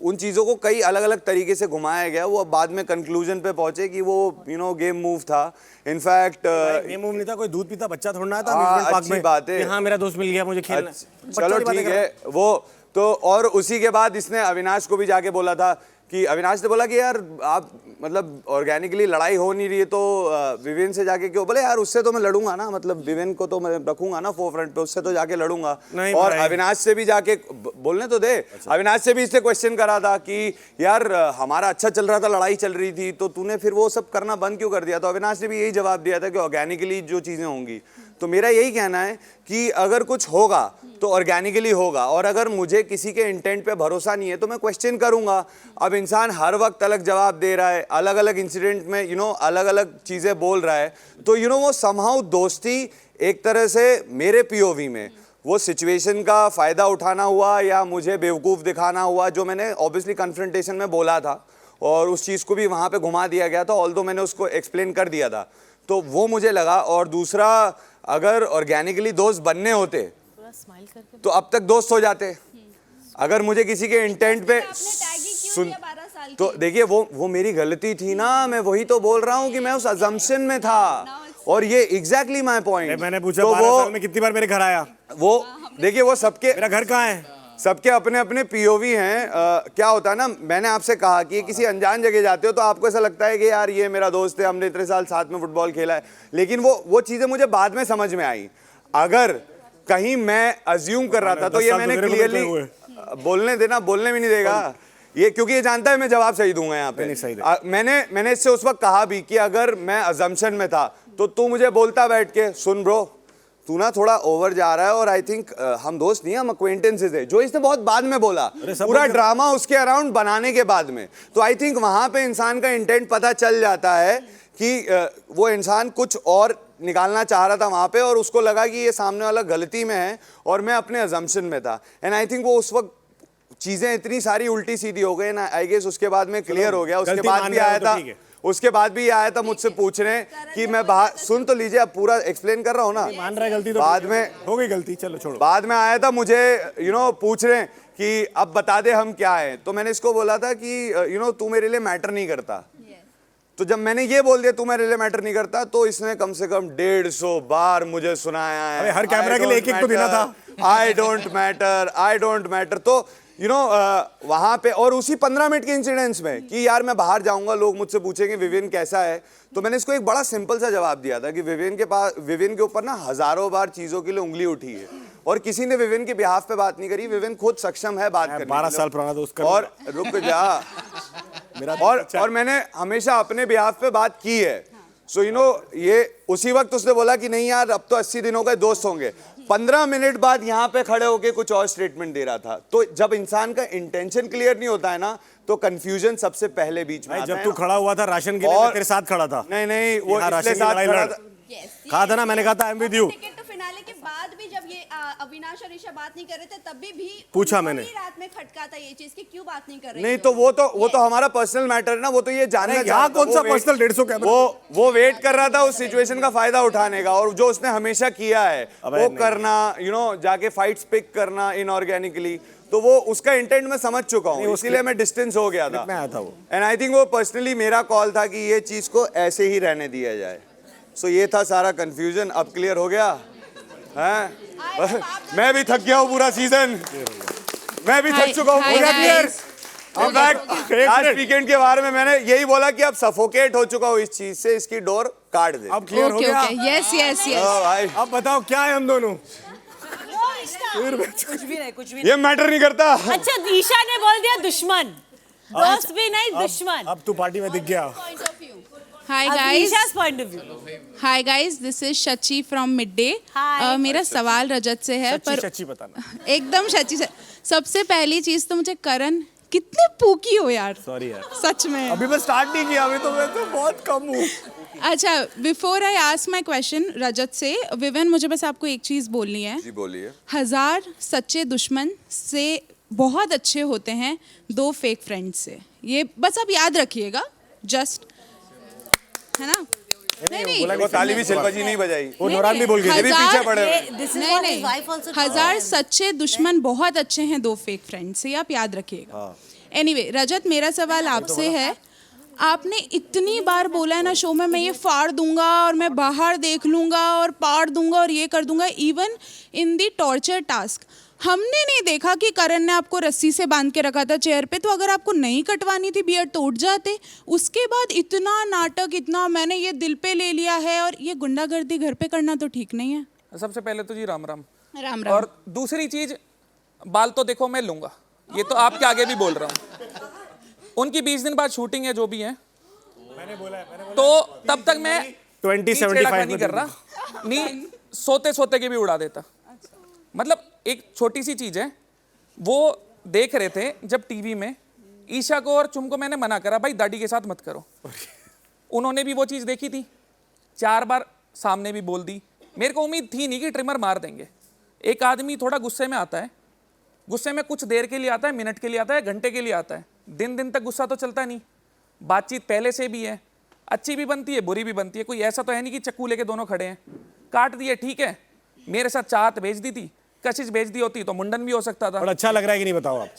उन चीज़ों को कई अलग अलग तरीके से घुमाया गया, वो अब बाद में कंक्लूजन पे पहुंचे कि वो यू नो गेम मूव था। इनफैक्ट गेम मूव नहीं था, कोई दूध पीता बच्चा थोड़ा ना था हाँ, amusement park अच्छी में बात है। कि हाँ मेरा दोस्त मिल गया, मुझे खेलना है। चलो बच्चों की ठीक बातें है वो तो। और उसी के बाद इसने अविनाश को भी जाके बोला था कि अविनाश ने बोला कि यार आप मतलब ऑर्गेनिकली लड़ाई हो नहीं रही है, तो विवेन से जाके क्यों, बोले यार उससे तो मैं लड़ूंगा ना, मतलब विवेन को तो मैं रखूंगा ना फोर फ्रंट पे, उससे तो जाके लड़ूंगा। और अविनाश से भी जाके बोलने तो दे। अच्छा। अविनाश से भी इसने क्वेश्चन करा था कि यार हमारा अच्छा चल रहा था, लड़ाई चल रही थी, तो तूने फिर वो सब करना बंद क्यों कर दिया? तो अविनाश ने भी यही जवाब दिया था कि ऑर्गेनिकली जो चीज़ें होंगी। तो मेरा यही कहना है कि अगर कुछ होगा तो ऑर्गेनिकली होगा, और अगर मुझे किसी के इंटेंट पे भरोसा नहीं है तो मैं क्वेश्चन करूंगा। अब इंसान हर वक्त अलग जवाब दे रहा है, अलग अलग इंसिडेंट में यू नो अलग अलग चीज़ें बोल रहा है, तो यू नो वो समहाउ दोस्ती एक तरह से मेरे पीओवी में वो सिचुएशन का फ़ायदा उठाना हुआ या मुझे बेवकूफ़ दिखाना हुआ, जो मैंने ऑब्वियसली कन्फ्रंटेशन में बोला था और उस चीज़ को भी वहाँ पे घुमा दिया गया था, ऑल्दो मैंने उसको एक्सप्लेन कर दिया था, तो वो मुझे लगा। और दूसरा, अगर ऑर्गेनिकली दोस्त बनने होते तो अब तक दोस्त हो जाते। अगर मुझे किसी के इंटेंट पे सुन, तो देखिए वो मेरी गलती थी ना, मैं वही तो बोल रहा हूँ कि मैं उस अजम्पशन में था, और ये एग्जैक्टली माय पॉइंट। मैंने पूछा 12 साल में कितनी बार मेरे घर आया, वो देखिए वो सबके, मेरा घर कहाँ है, सबके अपने अपने पीओवी हैं। क्या होता है ना, मैंने आपसे कहा कि किसी अनजान जगह जाते हो तो आपको ऐसा लगता है कि यार ये मेरा दोस्त है, हमने इतने साल साथ में फुटबॉल खेला है, लेकिन वो चीज़ें मुझे बाद में समझ में आई। अगर कहीं मैं अज्यूम कर रहा था तो ये मैंने क्लियरली बोलने देना, बोलने भी नहीं देगा ये, क्योंकि ये जानता है मैं जवाब सही दूंगा यहाँ पे। मैंने इससे उस वक्त कहा भी कि अगर मैं अजम्पशन में था तो तू मुझे बोलता बैठ के, सुन ब्रो तू ना थोड़ा ओवर जा रहा है, और आई थिंक हम दोस्त नहीं, हम अक्वेंटेंसेस है, जो इसने बहुत बाद में बोला, पूरा ड्रामा उसके अराउंड बनाने के बाद में। तो आई थिंक वहां पे इंसान का इंटेंट पता चल जाता है कि वो इंसान कुछ और निकालना चाह रहा था वहां पे, और उसको लगा कि ये सामने वाला गलती में है और मैं अपने अजम्पशन में था। एंड आई थिंक वो उस वक्त चीजें इतनी सारी उल्टी सीधी हो गई ना, आई गेस उसके बाद में क्लियर हो गया। उसके बाद भी आया था, उसके बाद भी आया था मुझसे पूछने कि मैं बाहर, सुन तो लीजिए, अब पूरा एक्सप्लेन कर रहा हूँ ना, मान रहा है गलती तो बाद में हो गई गलती, चलो छोड़ो। बाद में आया था मुझे यू नो पूछ रहे कि अब बता दे हम क्या है, तो मैंने इसको बोला था कि यू नो तू मेरे लिए मैटर नहीं करता। तो जब मैंने ये बोल दिया तू मेरे लिए मैटर नहीं करता, तो इसने कम से कम 150 बार मुझे सुनाया है, हर कैमरा के लिए एक एक तो देना था, I don't matter, I don't matter. तो वहाँ पे और उसी 15 मिनट के इंसिडेंट्स में कि यार मैं बाहर जाऊंगा, लोग मुझसे पूछेंगे विवियन कैसा है, तो मैंने इसको एक बड़ा सिंपल सा जवाब दिया था कि विवियन के ऊपर ना हजारों बार चीजों के लिए उंगली उठी है और किसी ने विवियन के बिहाफ पे बात नहीं करी। विवियन खुद सक्षम है बात करने 12 साल पुराना दोस्त और रुक जा और मैंने हमेशा अपने बिहाफ पे बात की है। सो ये उसी वक्त उसने बोला कि नहीं यार अब तो 80 दिन हो गए, दोस्त होंगे। 15 मिनट बाद यहाँ पे खड़े होके कुछ और स्टेटमेंट दे रहा था। तो जब इंसान का इंटेंशन क्लियर नहीं होता है ना तो कंफ्यूजन सबसे पहले बीच में आता है। जब तू खड़ा हुआ था राशन के लिए, मैं तेरे साथ खड़ा था। नहीं वो हाँ, इसलिए साथ खड़ा था। कहा था ना, मैंने कहा था I am with you. Ticket to finale के बाद भी जब ये अविनाश और ईशा बात नहीं कर रहे थे तब भी पूछा उनको मैंने। ही रात में खटका था ये चीज कि क्यों बात नहीं कर रहे नहीं तो वो तो हमारा पर्सनल मैटर है ना, वो तो ये जानना यहाँ कौन सा पर्सनल 150 कैमरा। वो वेट कर रहा था उस सिचुएशन का फायदा उठाने का, और जो उसने हमेशा किया है वो करना, जाके फाइट्स पिक करना इनऑर्गेनिकली, तो वो उसका इंटेंट मैं समझ चुका हूँ, इसीलिए मैं डिस्टेंस हो गया था। एंड आई थिंक वो पर्सनली मेरा कॉल था कि ये चीज को ऐसे ही रहने दिया जाए। सो ये था सारा कंफ्यूजन, अब क्लियर हो गया है। मैं भी थक गया हूँ पूरा सीजन, मैं भी थक चुका हूँ पूरा क्लियर। इनफैक्ट लास्ट वीकेंड के बारे में मैंने यही बोला कि अब सफोकेट हो चुका हूँ इस चीज से, इसकी डोर काट दे। अब क्लियर हो गया। यस यस भाई अब बताओ क्या है हम दोनों। कुछ भी नहीं ये मैटर नहीं करता। अच्छा ईशा ने बोल दिया दुश्मन, दोस्त भी नहीं दुश्मन। अब तू पार्टी में दिख गया। Hi guys. ईशा's point of view. Hi guys, this is Shachi from Midday. Hi. मेरा सवाल रजत से है पर सच्ची बताना। एकदम शची से। सबसे पहली चीज तो मुझे करण कितने पूकी हो यार। सॉरी यार, सच में। अभी मैं स्टार्ट नहीं किया, अभी तो मैं तो बहुत कम हूँ। अच्छा, before I ask my question Rajat से, विवेन मुझे बस आपको एक चीज बोलनी है। जी बोलिए। 1000 सच्चे दुश्मन से बहुत अच्छे होते हैं 2 फेक फ्रेंड्स से। ये बस आप याद रखिएगा, जस्ट है ना। नहीं वो ताली भी शिल्पा जी नहीं बजाई, वो नौरान भी बोल गई। ये भी पीछे पड़े हुए। This is नहीं what नहीं, his wife also told. 1000 सच्चे दुश्मन बहुत अच्छे हैं 2 फेक फ्रेंड से, आप याद रखिएगा। एनीवे रजत, मेरा सवाल आपसे है, आपने इतनी बार बोला है ना शो में, मैं ये फाड़ दूंगा और मैं बाहर देख लूंगा और पाड़ दूंगा और ये कर दूंगा। Even in the torture task हमने नहीं देखा कि करण ने आपको रस्सी से बांध के रखा था चेयर पे, तो अगर आपको नहीं कटवानी थी बियर्ड तो उठ जाते। उसके बाद इतना नाटक, इतना मैंने ये दिल पे ले लिया है, और ये गुंडागर्दी घर पे करना तो ठीक नहीं है। सबसे पहले तो जी राम राम। राम राम। और दूसरी चीज, बाल तो देखो मैं लूंगा, ये तो आपके आगे भी बोल रहा हूँ। उनकी 20 दिन बाद शूटिंग है जो भी है, मैंने बोला तो तब तक मैं 2075 नहीं कर रहा, नहीं सोते सोते के भी उड़ा देता। मतलब एक छोटी सी चीज है, वो देख रहे थे जब टीवी में ईशा को और चुम को मैंने मना करा भाई दाढ़ी के साथ मत करो, उन्होंने भी वो चीज देखी थी, 4 बार सामने भी बोल दी। मेरे को उम्मीद थी नहीं कि ट्रिमर मार देंगे। एक आदमी थोड़ा गुस्से में आता है, गुस्से में कुछ देर के लिए आता है, मिनट के लिए आता है, घंटे के लिए आता है, दिन दिन तक गुस्सा तो चलता नहीं। बातचीत पहले से भी है, अच्छी भी बनती है बुरी भी बनती है, कोई ऐसा तो है नहीं कि चक्कू लेके दोनों खड़े हैं। काट दिए ठीक है, मेरे साथ चाहत भेज दी थी, कशिश भेज दी होती तो मुंडन भी हो सकता था। और अच्छा लग रहा है कि नहीं बताओ आप?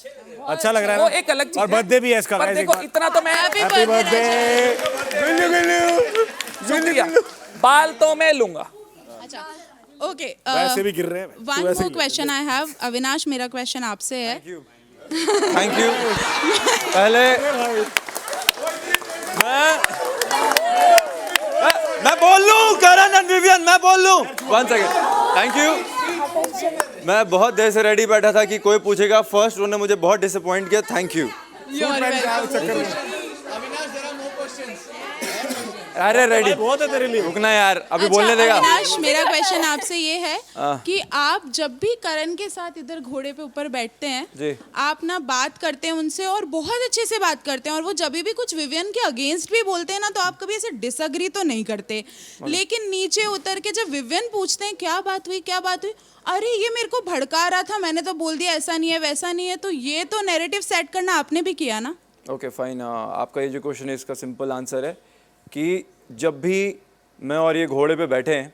अच्छा लग रहा है वो ना? एक अलग चीज और बर्थडे भी है इसका। पर देखो इतना तो मैं हैप्पी बर्थडे। शुक्रिया, बाल तो मैं लूंगा। अच्छा ओके, वैसे भी गिर रहे हैं। One more question I have. Avinash, मेरा क्वेश्चन आपसे है। Thank you. पहले मैं बोल लूं, करण एंड विवियन मैं बोल लूं। 1 सेकंड, थैंक यू। मैं बहुत देर से रेडी बैठा था कि कोई पूछेगा फर्स्ट, उन्होंने मुझे बहुत डिसअपॉइंट किया। Thank you. अरे रेडी बहुत है तेरे लिए। रुकना यार, अभी अच्छा, बोलने देगा। अविनाश, मेरा क्वेश्चन आपसे ये है कि आप जब भी करण के साथ इधर घोड़े पे ऊपर बैठते हैं, जी। आप ना बात करते हैं उनसे और बहुत अच्छे से बात करते हैं, और वो जब भी कुछ विवियन के अगेंस्ट भी बोलते हैं ना, तो आप कभी ऐसे डिसएग्री तो नहीं करते। लेकिन नीचे उतर के जब विवियन पूछते हैं क्या बात हुई क्या बात हुई, अरे ये मेरे को भड़का रहा था, मैंने तो बोल दिया ऐसा नहीं है वैसा नहीं है, तो ये तो नैरेटिव सेट करना आपने भी किया ना। ओके फाइन, आपका ये जो क्वेश्चन है इसका सिंपल आंसर है कि जब भी मैं और ये घोड़े पे बैठे हैं,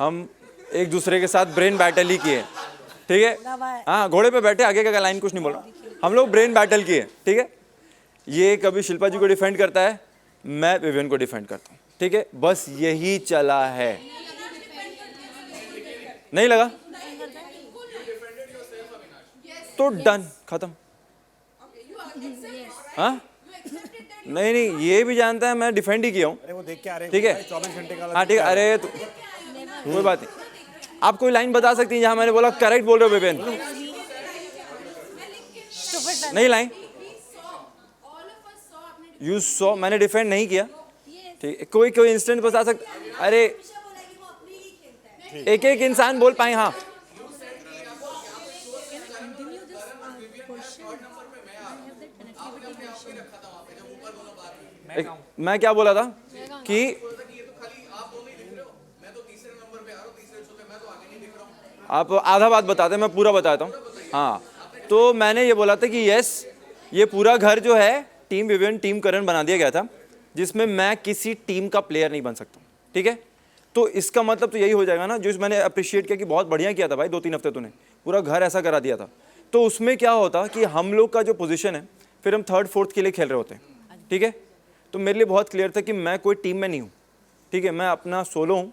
हम एक दूसरे के साथ ब्रेन बैटल ही किए, ठीक है। हाँ, घोड़े पे बैठे, आगे का लाइन कुछ नहीं बोल रहा, हम लोग ब्रेन बैटल किए, ठीक है। ये कभी शिल्पा जी को डिफेंड करता है, मैं विवियन को डिफेंड करता हूँ, ठीक है। बस यही चला है। नहीं लगा? तो डन, खत्म। हाँ नहीं नहीं, ये भी जानता है मैं डिफेंड ही किया हूँ। अरे वो देख के आ रहे हैं, ठीक है 24 घंटे का। हाँ ठीक है। अरे कोई बात नहीं, आप कोई लाइन बता सकती हैं जहाँ मैंने बोला करेक्ट बोल रहे हो विवेन? नहीं लाइन यू सॉ, मैंने डिफेंड नहीं किया। ठीक है, कोई इंस्टेंट बता सकते? अरे एक एक इंसान बोल पाए। हाँ मैं क्या बोला था कि आप आधा बात बताते, मैं पूरा बताता हूँ। हाँ तो मैंने ये बोला था कि यस, ये पूरा घर जो है टीम विवियन टीम करण बना दिया गया था, जिसमें मैं किसी टीम का प्लेयर नहीं बन सकता। ठीक है, तो इसका मतलब तो यही हो जाएगा ना, जो मैंने अप्रिशिएट किया कि बहुत बढ़िया किया था भाई, 2-3 हफ्ते तूने पूरा घर ऐसा करा दिया था। तो उसमें क्या होता कि हम लोग का जो पोजीशन है, फिर हम 3rd 4th के लिए खेल रहे होते हैं। ठीक है, तो मेरे लिए बहुत क्लियर था कि मैं कोई टीम में नहीं हूँ। ठीक है, मैं अपना सोलो हूँ,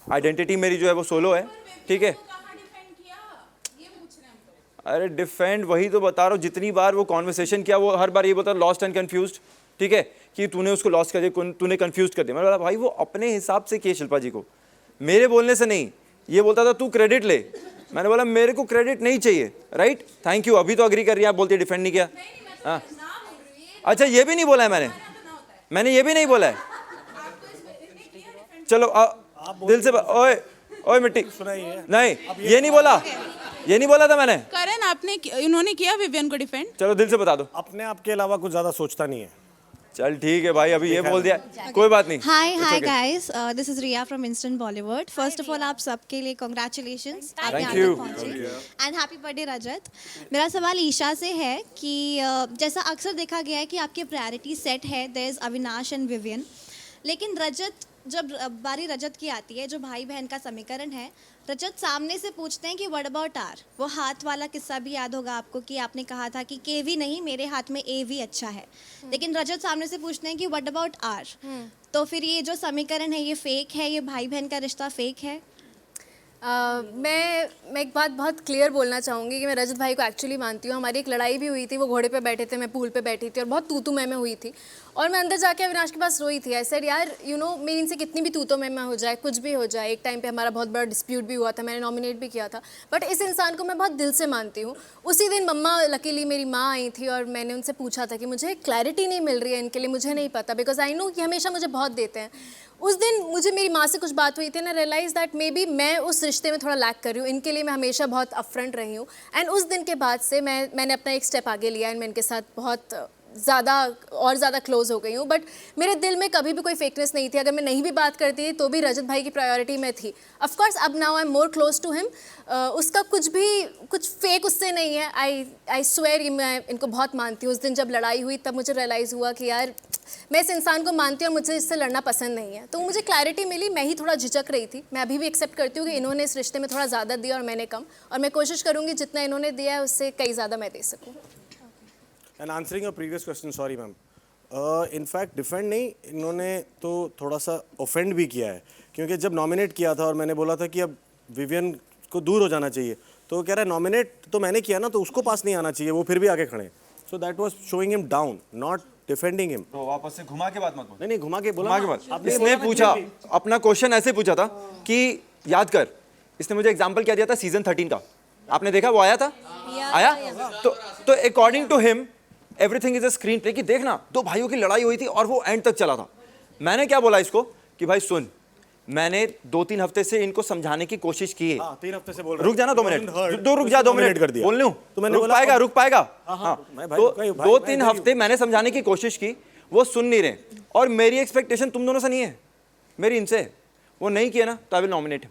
आइडेंटिटी मेरी जो है वो सोलो है। ठीक है, अरे डिफेंड वही तो बता रहा हूँ, जितनी बार वो कॉन्वर्सेशन किया वो हर बार ये बता लॉस्ट एंड कंफ्यूज्ड। ठीक है, कि तूने उसको लॉस्ट कर दिया, तूने कंफ्यूज कर दिया। मैंने बोला भाई वो अपने हिसाब से किए शिल्पा जी को, मेरे बोलने से नहीं। ये बोलता था तू क्रेडिट ले, मैंने बोला मेरे को क्रेडिट नहीं चाहिए। Right, thank you. अभी तो अग्री कर रही है, आप बोलती डिफेंड नहीं किया। हाँ अच्छा, ये भी नहीं बोला है मैंने ये भी नहीं बोला है। चलो दिल से ओए ओए मिट्टी नहीं, ये नहीं बोला, ये नहीं बोला था मैंने। करण आपने इन्होंने किया विवियन को डिफेंड? चलो दिल से बता दो। अपने आप के अलावा कुछ ज्यादा सोचता नहीं है। चल ठीक है भाई, अभी ये बोल दिया, कोई बात नहीं। Hi guys, this is Riya from Instant Bollywood. First of all आप सबके लिए कॉन्ग्रेचुलेशंस, आप यहाँ तक पहुँचे, एंड हैप्पी बर्थडे रजत। मेरा सवाल ईशा से है कि जैसा अक्सर देखा गया है कि आपकी प्रायोरिटी सेट है, there is Avinash and Vivian, लेकिन रजत, जब बारी रजत की आती है, जो भाई बहन का समीकरण है, रजत सामने से पूछते हैं कि व्हाट अबाउट आर। वो हाथ वाला किस्सा भी याद होगा आपको कि आपने कहा था कि केवी नहीं, मेरे हाथ में एवी अच्छा है, लेकिन रजत सामने से पूछते हैं कि व्हाट अबाउट आर। तो फिर ये जो समीकरण है ये फेक है, ये भाई बहन का रिश्ता फेक है? मैं एक बात बहुत क्लियर बोलना चाहूँगी कि मैं रजत भाई को एक्चुअली मानती हूँ। हमारी एक लड़ाई भी हुई थी, वो घोड़े पे बैठे थे, मैं पूल पे बैठी थी और बहुत तू मैं हुई थी, और मैं अंदर जाके अविनाश के पास रोई थी। आई सेड यार यू नो, मेरी इनसे कितनी भी तू मैं हो जाए, कुछ भी हो जाए, एक टाइम पे हमारा बहुत बड़ा डिस्प्यूट भी हुआ था, मैंने नॉमिनेट भी किया था, बट इस इंसान को मैं बहुत दिल से मानती हूँ। उसी दिन मम्मा, लकीली मेरी माँ आई थी और मैंने उनसे पूछा था कि मुझे क्लैरिटी नहीं मिल रही है इनके लिए, मुझे नहीं पता, बिकॉज आई नो कि हमेशा मुझे बहुत देते हैं। उस दिन मुझे मेरी माँ से कुछ बात हुई थी ना, रियलाइज दैट मे बी मैं उस रिश्ते में थोड़ा लैक कर रही हूँ, इनके लिए मैं हमेशा बहुत अपफ्रंट रही हूँ। एंड उस दिन के बाद से मैंने अपना एक स्टेप आगे लिया एंड मैं इनके साथ बहुत ज़्यादा क्लोज हो गई हूँ। बट मेरे दिल में कभी भी कोई फेकनेस नहीं थी, अगर मैं नहीं भी बात करती तो भी रजत भाई की प्रायोरिटी में थी। ऑफ कोर्स अब now I am more close to him. उसका कुछ फेक उससे नहीं है। आई स्वेयर, मैं इनको बहुत मानती हूँ। उस दिन जब लड़ाई हुई तब मुझे रियलाइज़ हुआ कि यार मैं इस इंसान को मानती हूँ और मुझे इससे लड़ना पसंद नहीं है। तो मुझे क्लैरिटी मिली, मैं ही थोड़ा झिझक रही थी। मैं अभी भी एक्सेप्ट करती हूँ कि इन्होंने इस रिश्ते में थोड़ा ज़्यादा दिया और मैंने कम, और मैं कोशिश करूँगी जितना इन्होंने दिया है उससे कई ज़्यादा मैं दे सकूँ। And answering your previous question, sorry ma'am, in fact defend नहीं, इन्होंने तो थोड़ा सा ऑफेंड भी किया है, क्योंकि जब नॉमिनेट किया था और मैंने बोला था कि अब विवियन को दूर हो जाना चाहिए, तो वो कह रहा है नॉमिनेट तो मैंने किया ना, तो उसको पास नहीं आना चाहिए, वो फिर भी आगे खड़े। So that was showing him down, not defending him. तो वापस से घुमा के बात मत बोल। नहीं घुमा के बोला, घुमा के बात। इसने पूछा, अपना क्वेश्चन ऐसे पूछा था कि याद कर, इसने मुझे एग्जांपल क्या दिया था सीजन 13 का, आपने देखा वो आया था? आया? तो according to him everything is a screenplay, कि देखना 2 भाइयों की लड़ाई हुई थी और वो एंड तक चला था। मैंने क्या बोला इसको कि भाई सुन, मैंने 2-3 हफ्ते से इनको समझाने की कोशिश की है। 3 हफ्ते से बोल रहा, रुक जाना 2 मिनट, रुक जा 2 मिनट कर दिया बोल लूं तो मैंने रुक पाएगा। हाँ, तो 2-3 हफ्ते मैंने समझाने की कोशिश की, वो सुन नहीं रहे, और मेरी एक्सपेक्टेशन तुम दोनों से नहीं है, मेरी इनसे। वो नहीं किया ना तो आई विल नॉमिनेट।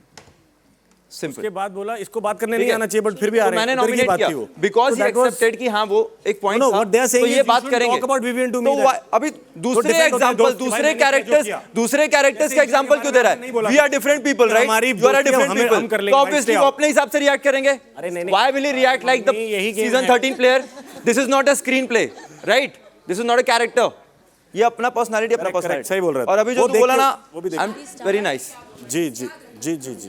सिंपल। उसके बाद बोला इसको बात करने नहीं आना चाहिए, बट फिर भी आ रहे हैं। मैंने नॉमिनेट किया बिकॉज़ ही एक्सेप्टेड कि हाँ वो एक पॉइंट था, तो ये बात करेंगे। तो अभी दूसरे एग्जांपल, दूसरे कैरेक्टर्स का एग्जांपल क्यों दे रहा है? We are different people, right? You are different people, तो ऑब्वियसली वो अपने हिसाब से रिएक्ट करेंगे। Why will he react like the season 13 player? This is not a screenplay, right? This is not a character. ये अपना पर्सनालिटी, अपना पर्सनालिटी। सही बोल रहा है। और अभी जो तू बोला ना, आई एम वेरी नाइस। जी जी जी जी जी।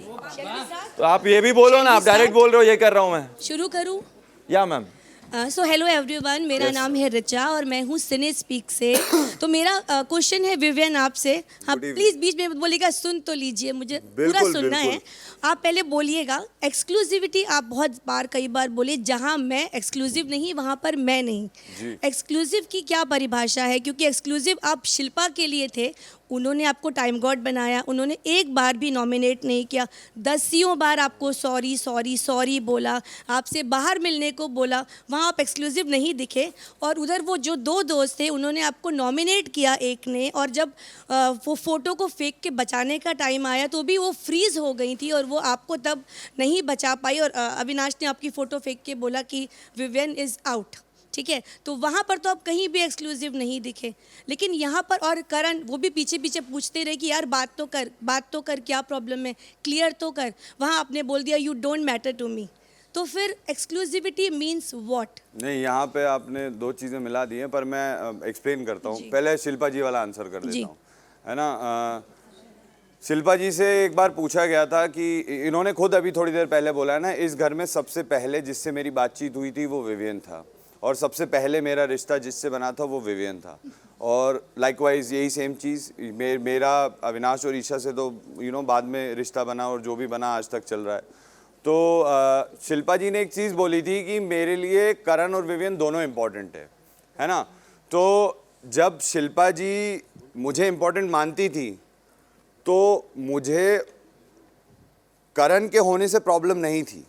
तो आप ये भी बोलो ना, आप डायरेक्ट बोल रहे हो ये कर रहा हूँ मैं। शुरू करूँ? या मैम। सो हेलो एवरीवन, मेरा नाम है रिचा और मैं हूँ सिने स्पीक से। तो मेरा क्वेश्चन है विवियन आपसे। हाँ प्लीज़ बीच में बोलिएगा, सुन तो लीजिए, मुझे पूरा सुनना है। आप पहले बोलिएगा एक्सक्लूसिविटी। आप बहुत बार कई बार बोले जहाँ मैं एक्सक्लूसिव नहीं वहाँ पर मैं नहीं। एक्सक्लूसिव की क्या परिभाषा है? क्योंकि एक्सक्लूसिव आप शिल्पा के लिए थे, उन्होंने आपको टाइम गॉड बनाया, उन्होंने एक बार भी नॉमिनेट नहीं किया, दसियों बार आपको सॉरी सॉरी सॉरी बोला, आपसे बाहर मिलने को बोला, वहाँ आप एक्सक्लूसिव नहीं दिखे। और उधर वो जो दो दोस्त थे उन्होंने आपको नॉमिनेट किया एक ने, और जब वो फ़ोटो को फेंक के बचाने का टाइम आया तो भी वो फ्रीज़ हो गई थी और वो आपको तब नहीं बचा पाई। और अविनाश ने आपकी फ़ोटो फेंक के बोला कि विवियन इज़ आउट, ठीक है। तो वहाँ पर तो आप कहीं भी एक्सक्लूसिव नहीं दिखे, लेकिन यहाँ पर और करण वो भी पीछे पीछे पूछते रहे कि यार बात तो कर, क्या प्रॉब्लम है, क्लियर तो कर। वहाँ आपने बोल दिया you don't matter to me. तो फिर एक्सक्लूसिविटी मीन्स व्हाट? नहीं, यहाँ पे आपने दो चीज़ें मिला दी हैं, पर मैं एक्सप्लेन करता हूँ। पहले शिल्पा जी वाला आंसर कर देता हूँ, है ना। शिल्पा जी से एक बार पूछा गया था कि इन्होंने खुद अभी थोड़ी देर पहले बोला है ना, इस घर में सबसे पहले जिससे मेरी बातचीत हुई थी वो विवियन था, और सबसे पहले मेरा रिश्ता जिससे बना था वो विवियन था। और लाइकवाइज यही सेम चीज़ मेरा अविनाश और ईशा से तो बाद में रिश्ता बना, और जो भी बना आज तक चल रहा है। तो शिल्पा जी ने एक चीज़ बोली थी कि मेरे लिए करण और विवियन दोनों इम्पॉर्टेंट है ना। तो जब शिल्पा जी मुझे इम्पॉर्टेंट मानती थी तो मुझे करण के होने से प्रॉब्लम नहीं थी,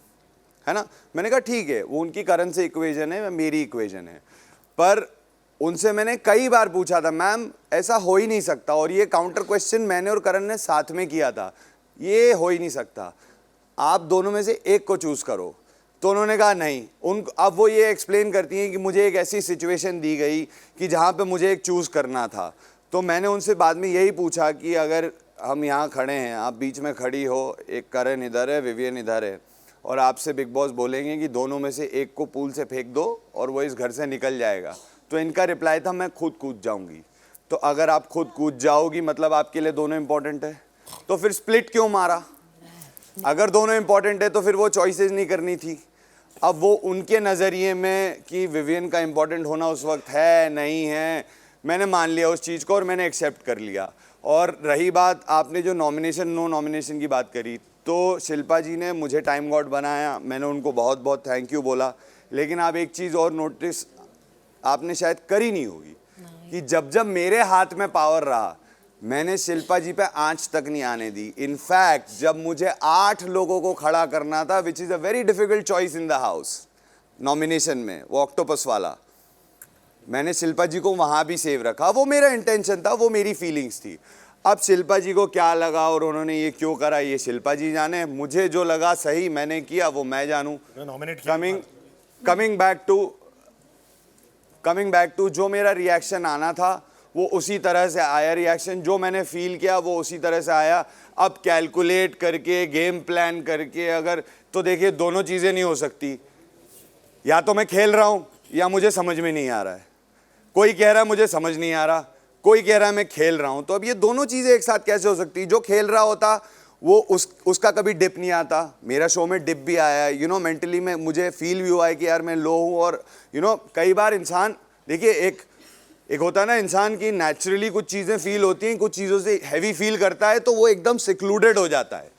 है ना। मैंने कहा ठीक है, वो उनकी करण से इक्वेशन है, मेरी इक्वेशन है। पर उनसे मैंने कई बार पूछा था, मैम ऐसा हो ही नहीं सकता, और ये काउंटर क्वेश्चन मैंने और करण ने साथ में किया था, ये हो ही नहीं सकता, आप दोनों में से एक को चूज़ करो। तो उन्होंने कहा नहीं। अब वो ये एक्सप्लेन करती हैं कि मुझे एक ऐसी सिचुएशन दी गई कि जहाँ पे मुझे एक चूज़ करना था। तो मैंने उनसे बाद में यही पूछा कि अगर हम यहाँ खड़े हैं, आप बीच में खड़ी हो, एक करण इधर है, विवियन इधर है, और आपसे बिग बॉस बोलेंगे कि दोनों में से एक को पूल से फेंक दो और वो इस घर से निकल जाएगा, तो इनका रिप्लाई था मैं खुद कूद जाऊंगी। तो अगर आप खुद कूद जाओगी मतलब आपके लिए दोनों इंपॉर्टेंट है, तो फिर स्प्लिट क्यों मारा? अगर दोनों इंपॉर्टेंट है तो फिर वो चॉइसेस नहीं करनी थी। अब वो उनके नज़रिए में कि विवियन का इंपॉर्टेंट होना उस वक्त है नहीं है, मैंने मान लिया उस चीज़ को और मैंने एक्सेप्ट कर लिया। और रही बात आपने जो नॉमिनेशन नो नॉमिनेशन की बात करी, तो शिल्पा जी ने मुझे टाइम गॉड बनाया, मैंने उनको बहुत बहुत थैंक यू बोला। लेकिन आप एक चीज़ और नोटिस आपने शायद करी नहीं होगी कि जब जब मेरे हाथ में पावर रहा, मैंने शिल्पा जी पे आंच तक नहीं आने दी। इनफैक्ट जब मुझे 8 लोगों को खड़ा करना था, which is a very difficult choice in the house, nomination में वो ऑक्टोपस वाला, मैंने शिल्पा जी को वहाँ भी सेव रखा। वो मेरा इंटेंशन था, वो मेरी फीलिंग्स थी। अब शिल्पा जी को क्या लगा और उन्होंने ये क्यों करा, ये शिल्पा जी जाने। मुझे जो लगा सही मैंने किया, वो मैं जानूँ। कमिंग बैक टू जो मेरा रिएक्शन आना था वो उसी तरह से आया, रिएक्शन जो मैंने फील किया वो उसी तरह से आया। अब कैलकुलेट करके गेम प्लान करके अगर, तो देखिए दोनों चीज़ें नहीं हो सकती, या तो मैं खेल रहा हूँ या मुझे समझ में नहीं आ रहा है। कोई कह रहा है मुझे समझ नहीं आ रहा, कोई कह रहा है मैं खेल रहा हूँ। तो अब ये दोनों चीज़ें एक साथ कैसे हो सकती? जो खेल रहा होता वो उसका कभी डिप नहीं आता, मेरा शो में डिप भी आया है। मेंटली में मुझे फील भी हुआ है कि यार मैं लो हूँ। और कई बार इंसान, देखिए एक होता है ना इंसान की नेचुरली कुछ चीज़ें फील होती हैं, कुछ चीज़ों से हैवी फील करता है तो वो एकदम सिक्लूडेड हो जाता है।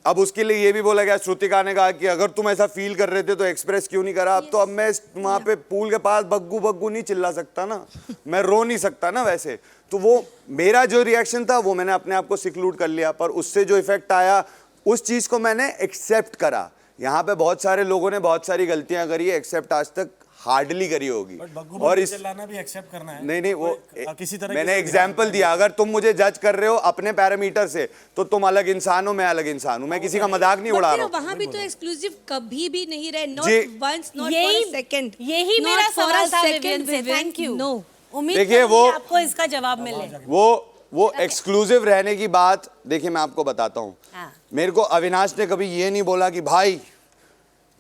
अब उसके लिए ये भी बोला गया, श्रुतिका ने कहा कि अगर तुम ऐसा फील कर रहे थे तो एक्सप्रेस क्यों नहीं करा। अब तो अब मैं वहाँ पे पूल के पास बग्गू बग्गू नहीं चिल्ला सकता ना, मैं रो नहीं सकता ना वैसे। तो वो मेरा जो रिएक्शन था वो मैंने अपने आप को सिक्लूड कर लिया, पर उससे जो इफेक्ट आया उस चीज़ को मैंने एक्सेप्ट करा। यहाँ पे बहुत सारे लोगों ने बहुत सारी गलतियाँ करी है, एक्सेप्ट आज तक हार्डली करी होगी। और इस भी एक्सेप्ट करना है। नहीं वो किसी तरह मैंने एग्जाम्पल दिया, अगर तुम मुझे जज कर रहे हो अपने पैरामीटर से तो तुम अलग इंसान हो, मैं अलग इंसान हूँ, मैं किसी का मजाक नहीं उड़ा रहा हूँ। वहाँ भी तो एक्सक्लूसिव कभी भी नहीं रहे, not once, not for a second. यही मेरा सवाल था विवियन से, थैंक यू। नो, उम्मीद देखिए वो आपको इसका जवाब मिले। वो एक्सक्लूसिव रहने की बात, देखिए मैं आपको बताता हूँ। मेरे को अविनाश ने कभी ये नहीं बोला कि भाई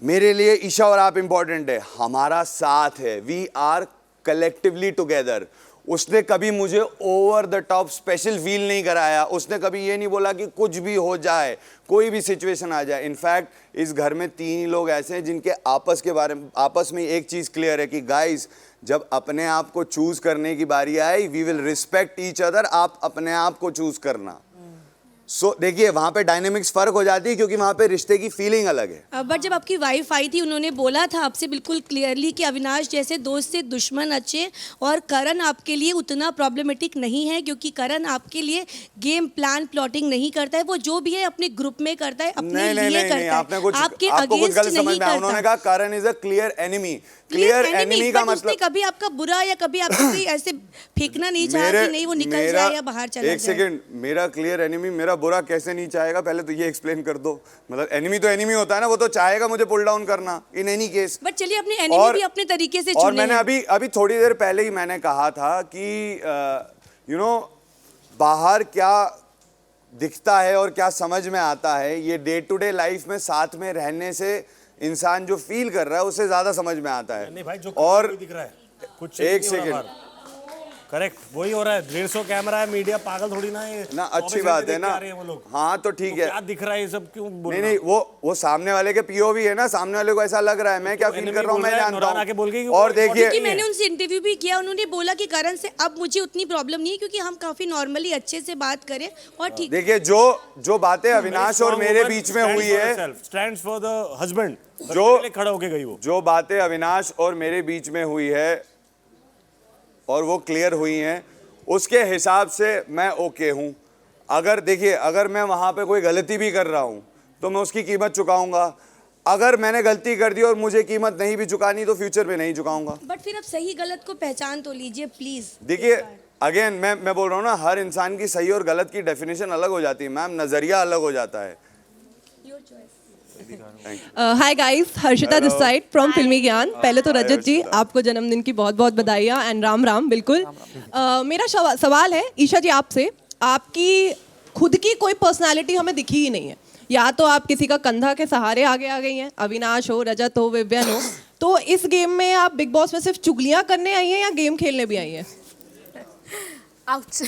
मेरे लिए ईशा और आप इंपॉर्टेंट है, हमारा साथ है, वी आर कलेक्टिवली टुगेदर। उसने कभी मुझे over the top special feel नहीं कराया, उसने कभी ये नहीं बोला कि कुछ भी हो जाए, कोई भी सिचुएशन आ जाए। इनफैक्ट इस घर में 3 ही लोग ऐसे हैं जिनके आपस में एक चीज़ क्लियर है कि गाइस जब अपने आप को चूज करने की बारी आई, we will respect each other, आप अपने आप को चूज करना। सो देखिए वहाँ पे डायनेमिक्स फर्क हो जाती है क्योंकि वहाँ पे रिश्ते की फीलिंग अलग है। बट जब आपकी वाइफ आई थी उन्होंने बोला था आपसे बिल्कुल क्लियरली कि अविनाश जैसे दोस्त से दुश्मन अच्छे, और करण आपके लिए उतना प्रॉब्लमेटिक नहीं है क्योंकि करण आपके लिए गेम प्लान प्लॉटिंग नहीं करता है, वो जो भी है अपने ग्रुप में करता है, अपने लिए करता है, आपने कुछ आपके आपको कुछ अगेंस्ट गलत नहीं समझ में आया। उन्होंने करता। कहा Karan is a clear enemy. Clear enemy का मतलब कभी आपका बुरा या कभी आपको कोई ऐसे फेंकना नहीं चाहा कि नहीं वो निकल जाए या बाहर चला जाए। एक सेकंड, मेरा क्लियर एनिमी मेरा बुरा कैसे नहीं चाहेगा, पहले तो ये एक्सप्लेन कर दो। मतलब एनिमी तो एनिमी होता है ना, वो तो चाहेगा मुझे पुल डाउन करना इन एनी केस। बट चलिए अपने एनिमी भी अपने तरीके से चुने। और मैंने अभी थोड़ी देर पहले ही मैंने कहा था कि यू नो बाहर क्या दिखता है और क्या समझ में आता है, ये डे टू डे लाइफ में साथ में रहने से इंसान जो फील कर रहा है उससे ज्यादा समझ में आता है। नहीं भाई, जो और दिख रहा है कुछ एक सेकंड, करेक्ट वही हो रहा है। 150 कैमरा है, मीडिया पागल थोड़ी ना है ना, अच्छी बात है ना। हाँ तो ठीक है, क्या दिख रहा है ये सब क्यों बोल नहीं वो सामने वाले के पीओवी है ना, सामने वाले को ऐसा लग रहा है, मैं क्या फील कर रहा हूँ मैं जानता हूँ। और देखिए क्योंकि मैंने उनसे इंटरव्यू भी किया, उन्होंने बोला कि करण से अब मुझे उतनी प्रॉब्लम नहीं है क्योंकि हम काफी नॉर्मली अच्छे से बात करें और ठीक। देखिए जो बातें अविनाश और मेरे बीच में हुई है, स्टैंड्स फॉर द हस्बैंड, जो खड़ा होके गई वो, जो बातें अविनाश और मेरे बीच में हुई है और वो क्लियर हुई हैं, उसके हिसाब से मैं ओके हूँ। अगर देखिए अगर मैं वहाँ पे कोई गलती भी कर रहा हूँ तो मैं उसकी कीमत चुकाऊंगा। अगर मैंने गलती कर दी और मुझे कीमत नहीं भी चुकानी तो फ्यूचर में नहीं चुकाऊंगा। बट फिर अब सही गलत को पहचान तो लीजिए प्लीज। देखिए अगेन मैं बोल रहा हूँ ना, हर इंसान की सही और गलत की डेफिनेशन अलग हो जाती है मैम, नजरिया अलग हो जाता है। Hi guys, Harshita this side from फिल्मी ज्ञान। पहले तो रजत जी आपको जन्मदिन की बहुत बहुत बधाइयाँ एंड राम राम। बिल्कुल मेरा सवाल है ईशा जी आपसे, आपकी खुद की कोई पर्सनालिटी हमें दिखी ही नहीं है। या तो आप किसी का कंधा के सहारे आगे आ गई हैं, अविनाश हो, रजत हो, विव्यन हो, तो इस गेम में आप बिग बॉस में सिर्फ चुगलियाँ करने आई हैं या गेम खेलने भी आई हैं? आउच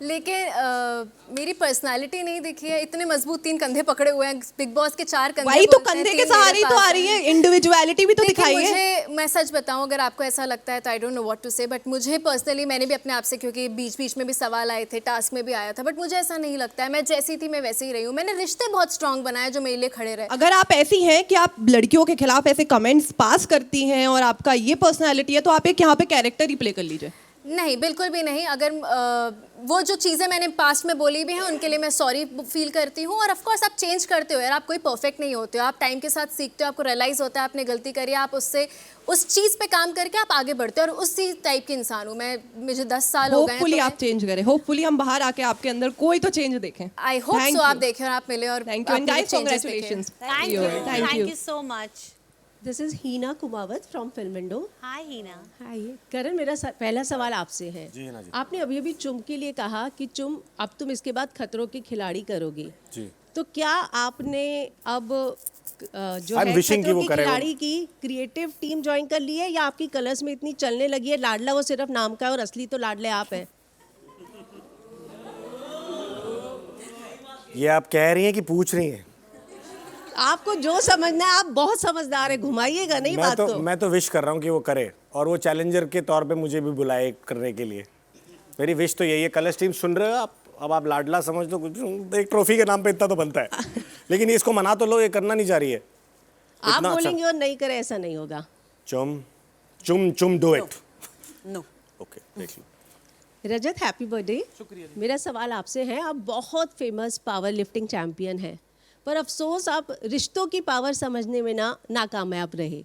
लेकिन मेरी पर्सनालिटी नहीं दिखी है। इतने मजबूत 3 कंधे पकड़े हुए हैं, बिग बॉस के 4 कंधे, वही तो कंधे के सहारे ही तो आ रही है, इंडिविजुअलिटी भी तो दिखाई है। मुझे मैं सच बताऊं, अगर आपको ऐसा लगता है तो I don't know what to say, but मुझे पर्सनली, मैंने भी अपने आप से, क्योंकि बीच बीच में भी सवाल आए थे, टास्क में भी आया था, बट मुझे ऐसा नहीं लगता है। मैं जैसी थी मैं वैसे ही रही हूँ। मैंने रिश्ते बहुत स्ट्रांग बनाए जो मेरे लिए खड़े रहे। अगर आप ऐसी हैं कि आप लड़कियों के खिलाफ ऐसे कमेंट्स पास करती हैं और आपका ये पर्सनालिटी है, तो आप एक यहाँ पे कैरेक्टर ही प्ले कर लीजिए। नहीं, बिल्कुल भी नहीं। अगर वो जो चीज़ें मैंने पास्ट में बोली भी हैं उनके लिए मैं सॉरी फील करती हूँ। और ऑफ कोर्स आप चेंज करते हो यार, आप कोई परफेक्ट नहीं होते हो, आप टाइम के साथ सीखते हो, आपको रियलाइज़ होता है आपने गलती करी, आप उससे उस चीज़ पे काम करके आप आगे बढ़ते हो। और उसी टाइप के इंसान हूँ मैं, मुझे 10 साल हो गए हैं। होपफुली आप चेंज करें, होपफुली हम बाहर आके आपके अंदर कोई तो चेंज देखें। आई होप सो, आप देखें और आप मिले और thank you and guys congratulations. Thank you so much. This is Heena Kumawat from film window. Hi Heena. Hi Karan, मेरा पहला सवाल आपसे है। जी हिना जी। आपने अभी अभी चुम के लिए कहा कि चुम अब तुम इसके बाद खतरों के खिलाड़ी करोगी जी, तो क्या आपने अब जो I'm है wishing कि खतरों वो के करे वो। खिलाड़ी की क्रिएटिव टीम ज्वाइन कर ली है, या आपकी कलर्स में इतनी चलने लगी है लाडला वो सिर्फ नाम का है और असली तो लाडले आप हैं? ये आप कह रही हैं कि पूछ रही हैं? आपको जो समझना है, आप बहुत समझदार है, घुमाइएगा नहीं बात को। मैं तो विश कर रहा हूँ कि वो करे और वो चैलेंजर के तौर पे मुझे भी बुलाए करने के लिए। मेरी विश तो यही है। कलर्स टीम सुन रहे हो आप? अब आप लाडला समझ लो, कुछ एक ट्रॉफी के नाम पे इतना तो बनता है लेकिन इसको मना तो लो, ये करना नहीं चाह रही है। आप बोलेंगे और नहीं करे ऐसा नहीं होगा। चुम चुम चुम डू इट। नो। ओके, देख लो। रजत हैप्पी बर्थडे। मेरा सवाल आपसे है, आप बहुत फेमस पावर लिफ्टिंग चैंपियन हैं, पर अफसोस आप रिश्तों की पावर समझने में नाकामयाब रहे।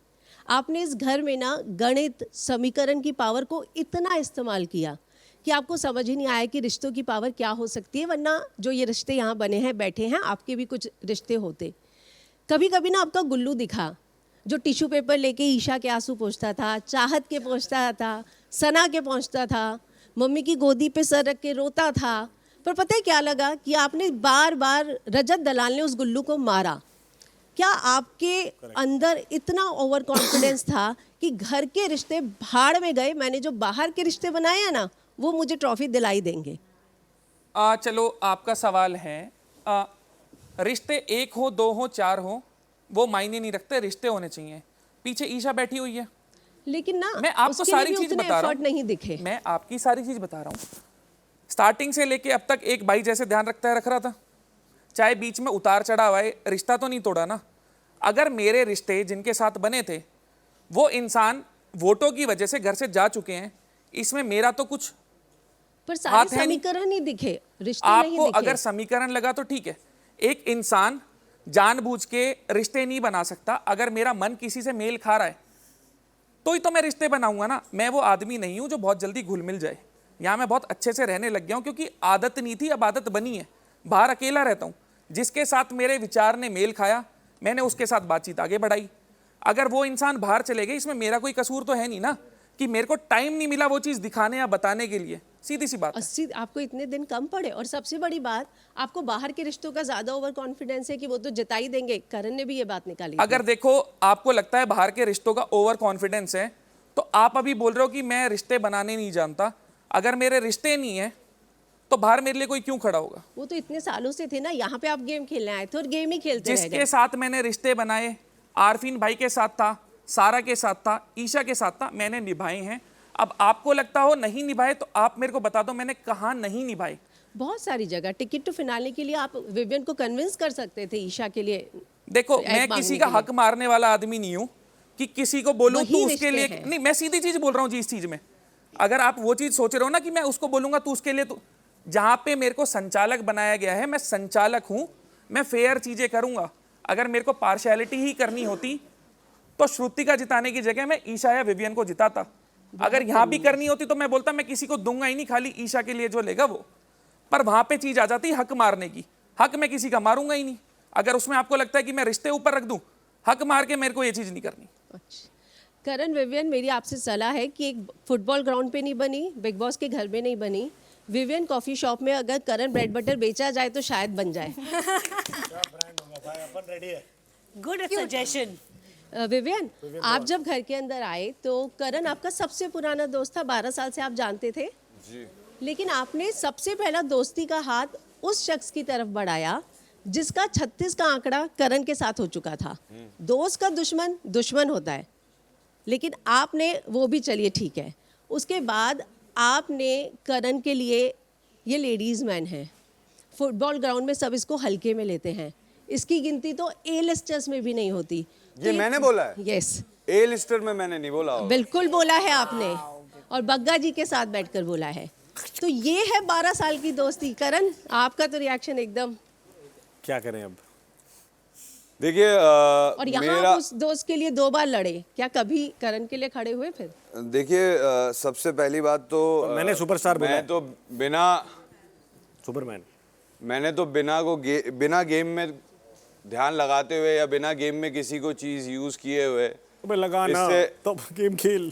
आपने इस घर में गणित समीकरण की पावर को इतना इस्तेमाल किया कि आपको समझ ही नहीं आया कि रिश्तों की पावर क्या हो सकती है, वरना जो ये रिश्ते यहाँ बने हैं, बैठे हैं, आपके भी कुछ रिश्ते होते। कभी कभी आपका गुल्लू दिखा जो टिश्यू पेपर लेके ईशा के आंसू पोंछता था, चाहत के पोंछता था, सना के पोंछता था, मम्मी की गोदी पे सर रख के रोता था। पर पता है क्या लगा कि आपने बार बार रजत दलाल ने उस गुल्लू को मारा क्या आपके अंदर इतना ओवर कॉन्फिडेंस था कि घर के रिश्ते भाड़ में गए, मैंने जो बाहर के रिश्ते बनाए हैं ना वो मुझे ट्रॉफी दिलाई देंगे? चलो आपका सवाल है, रिश्ते एक हो, दो हो, चार हो, वो मायने नहीं रखते, रिश्ते होने चाहिए। पीछे ईशा बैठी हुई है, लेकिन ना मैं आपको उसके लिए सारी भी चीज उतने बता रहा effort नहीं दिखे। मैं आपकी सारी चीज बता रहा हूँ। स्टार्टिंग से लेके अब तक एक भाई जैसे ध्यान रखता है रख रहा था, चाहे बीच में उतार चढ़ाव आए, रिश्ता तो नहीं तोड़ा ना। अगर मेरे रिश्ते जिनके साथ बने थे वो इंसान वोटों की वजह से घर से जा चुके हैं, इसमें मेरा तो कुछ पर हाथ सारे है नहीं। समीकरण ही दिखे, रिश्ते नहीं आपको दिखे। अगर समीकरण लगा तो ठीक है। एक इंसान जानबूझ के रिश्ते नहीं बना सकता। अगर मेरा मन किसी से मेल खा रहा है तो ही तो मैं रिश्ते बनाऊंगा ना। मैं वो आदमी नहीं हूं जो बहुत जल्दी घुल मिल जाए। यहाँ मैं बहुत अच्छे से रहने लग गया हूं क्योंकि आदत नहीं थी, अब आदत बनी है। बाहर अकेला रहता हूं, जिसके साथ मेरे विचार ने मेल खाया मैंने उसके साथ बातचीत आगे बढ़ाई। अगर वो इंसान बाहर चले गए, इसमें मेरा कोई कसूर तो है नहीं ना कि मेरे को टाइम नहीं मिला वो चीज़ दिखाने या बताने के लिए। सीधी सी बात है। आपको इतने दिन कम पड़े, और सबसे बड़ी बात आपको बाहर के रिश्तों का ज्यादा ओवर कॉन्फिडेंस है कि वो तो जिता ही देंगे। करण ने भी ये बात निकाली थी। अगर देखो आपको लगता है बाहर के रिश्तों का ओवर कॉन्फिडेंस है तो आप अभी बोल रहे हो कि मैं रिश्ते बनाने नहीं जानता। अगर मेरे रिश्ते नहीं है तो बाहर मेरे लिए कोई क्यों खड़ा होगा? वो तो इतने सालों से थे ना, यहाँ पे आप गेम खेलने आए थे और गेम ही खेलते रह जिसके गए। साथ मैंने रिश्ते बनाए, आरफीन भाई के साथ था, सारा के साथ था, ईशा के साथ था, मैंने निभाए हैं। अब आपको लगता हो नहीं निभाए तो आप मेरे को बता दो मैंने कहाँ नहीं निभाए। बहुत सारी जगह टिकट टू फिनाले के लिए आप विवियन को कन्विंस कर सकते थे ईशा के लिए। देखो ऐड मैं मांगने किसी के का लिए। हक मारने वाला आदमी नहीं हूं कि किसी को बोलूं वही तू उसके रिश्ते लिए हैं। नहीं। मैं सीधी चीज बोल रहा हूं जी। इस चीज में अगर आप वो चीज सोच रहे हो ना कि मैं उसको बोलूंगा तू उसके लिए, तो जहां पे मेरे को संचालक बनाया गया है, मैं संचालक हूं, मैं फेयर चीजें करूंगा। अगर मेरे को पार्शियलिटी ही करनी होती तो श्रुतिका जिताने की जगह मैं ईशा या विवियन को जिताता। अगर यहाँ भी करनी होती तो मैं बोलता मैं किसी को दूंगा ही नहीं, खाली ईशा के लिए जो लेगा वो। पर वहां पे चीज आ जाती हक मारने की। हक मैं किसी का मारूंगा ही नहीं। अगर उसमें आपको लगता है कि मैं रिश्ते ऊपर रख दूं, हक मार के मेरे को ये चीज नहीं करनी। करण विवियन, मेरी आपसे सलाह है कि एक फुटबॉल ग्राउंड पे नहीं बनी, बिग बॉस के घर में नहीं बनी, विवियन कॉफी शॉप में अगर करण ब्रेड बटर बेचा जाए तो शायद बन जाए। Good suggestion. विवियन, आप जब घर के अंदर आए तो करण आपका सबसे पुराना दोस्त था, 12 साल से आप जानते थे जी। लेकिन आपने सबसे पहला दोस्ती का हाथ उस शख्स की तरफ बढ़ाया जिसका 36 का आंकड़ा करण के साथ हो चुका था। दोस्त का दुश्मन दुश्मन होता है, लेकिन आपने वो भी, चलिए ठीक है। उसके बाद आपने करण के लिए, ये लेडीज़ मैन है, फुटबॉल ग्राउंड में सब इसको हल्के में लेते हैं, इसकी गिनती तो ए लिस्टर्स में भी नहीं होती। ये मैंने बोला है? यस, ए लिस्टर में मैंने नहीं बोला होगा। बिल्कुल बोला है आपने, और बग्गा जी के साथ बैठकर बोला है। तो ये है 12 साल की दोस्ती। करण, आपका तो रिएक्शन एकदम, क्या करें अब? देखिए और यहाँ मेरा आप उस दोस्त के लिए 2 बार लड़े, क्या कभी करण के लिए खड़े हुए फिर? देखिए सबसे पहली बात तो मैंने सुपरस्टार बोला मैं है। तो बिना सुपरमैन, मैंने तो बिना गेम में ध्यान लगाते हुए या बिना गेम में किसी को चीज यूज किए हुए अबे लगा ना तो गेम खेल।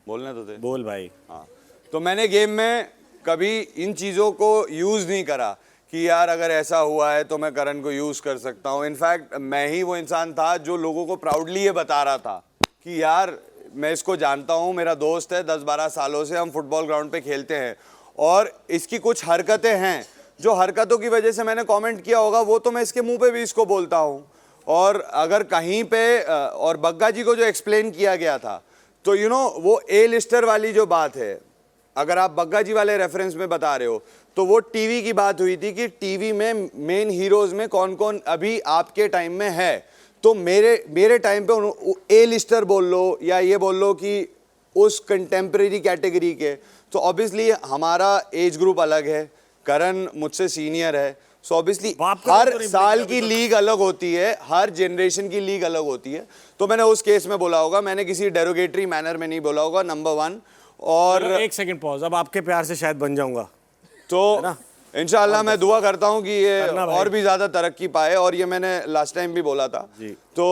बोलने तो थे। बोल भाई। हाँ, तो मैंने गेम में कभी इन चीज़ों को यूज़ नहीं करा कि यार अगर ऐसा हुआ है तो मैं करण को यूज़ कर सकता हूँ। इनफैक्ट मैं ही वो इंसान था जो लोगों को प्राउडली ये बता रहा था कि यार मैं इसको जानता हूँ, मेरा दोस्त है, 10-12 सालों से हम फुटबॉल ग्राउंड पे खेलते हैं, और इसकी कुछ हरकतें हैं जो हरकतों की वजह से मैंने कमेंट किया होगा, वो तो मैं इसके मुंह पे भी इसको बोलता हूँ। और अगर कहीं पे और बग्गा जी को जो एक्सप्लेन किया गया था, तो यू नो वो ए लिस्टर वाली जो बात है, अगर आप बग्गा जी वाले रेफरेंस में बता रहे हो, तो वो टीवी की बात हुई थी कि टीवी में मेन हीरोज में कौन कौन अभी आपके टाइम में है। तो मेरे टाइम पे ए लिस्टर बोल लो या ये बोल लो कि उस कंटेम्प्रेरी कैटेगरी के, तो ऑब्वियसली हमारा एज ग्रुप अलग है, करण मुझसे सीनियर है, सो ऑब्वियसली हर साल की लीग अलग होती है, हर जनरेशन की लीग अलग होती है। तो मैंने उस केस में बोला होगा, मैंने किसी डेरोगेटरी मैनर में नहीं बोला होगा, नंबर 1। और एक सेकंड पॉज, अब आपके प्यार से शायद बन जाऊंगा तो इंशाल्लाह मैं दुआ करता हूं कि ये और भी ज़्यादा तरक्की पाए, और ये मैंने लास्ट टाइम भी बोला था। तो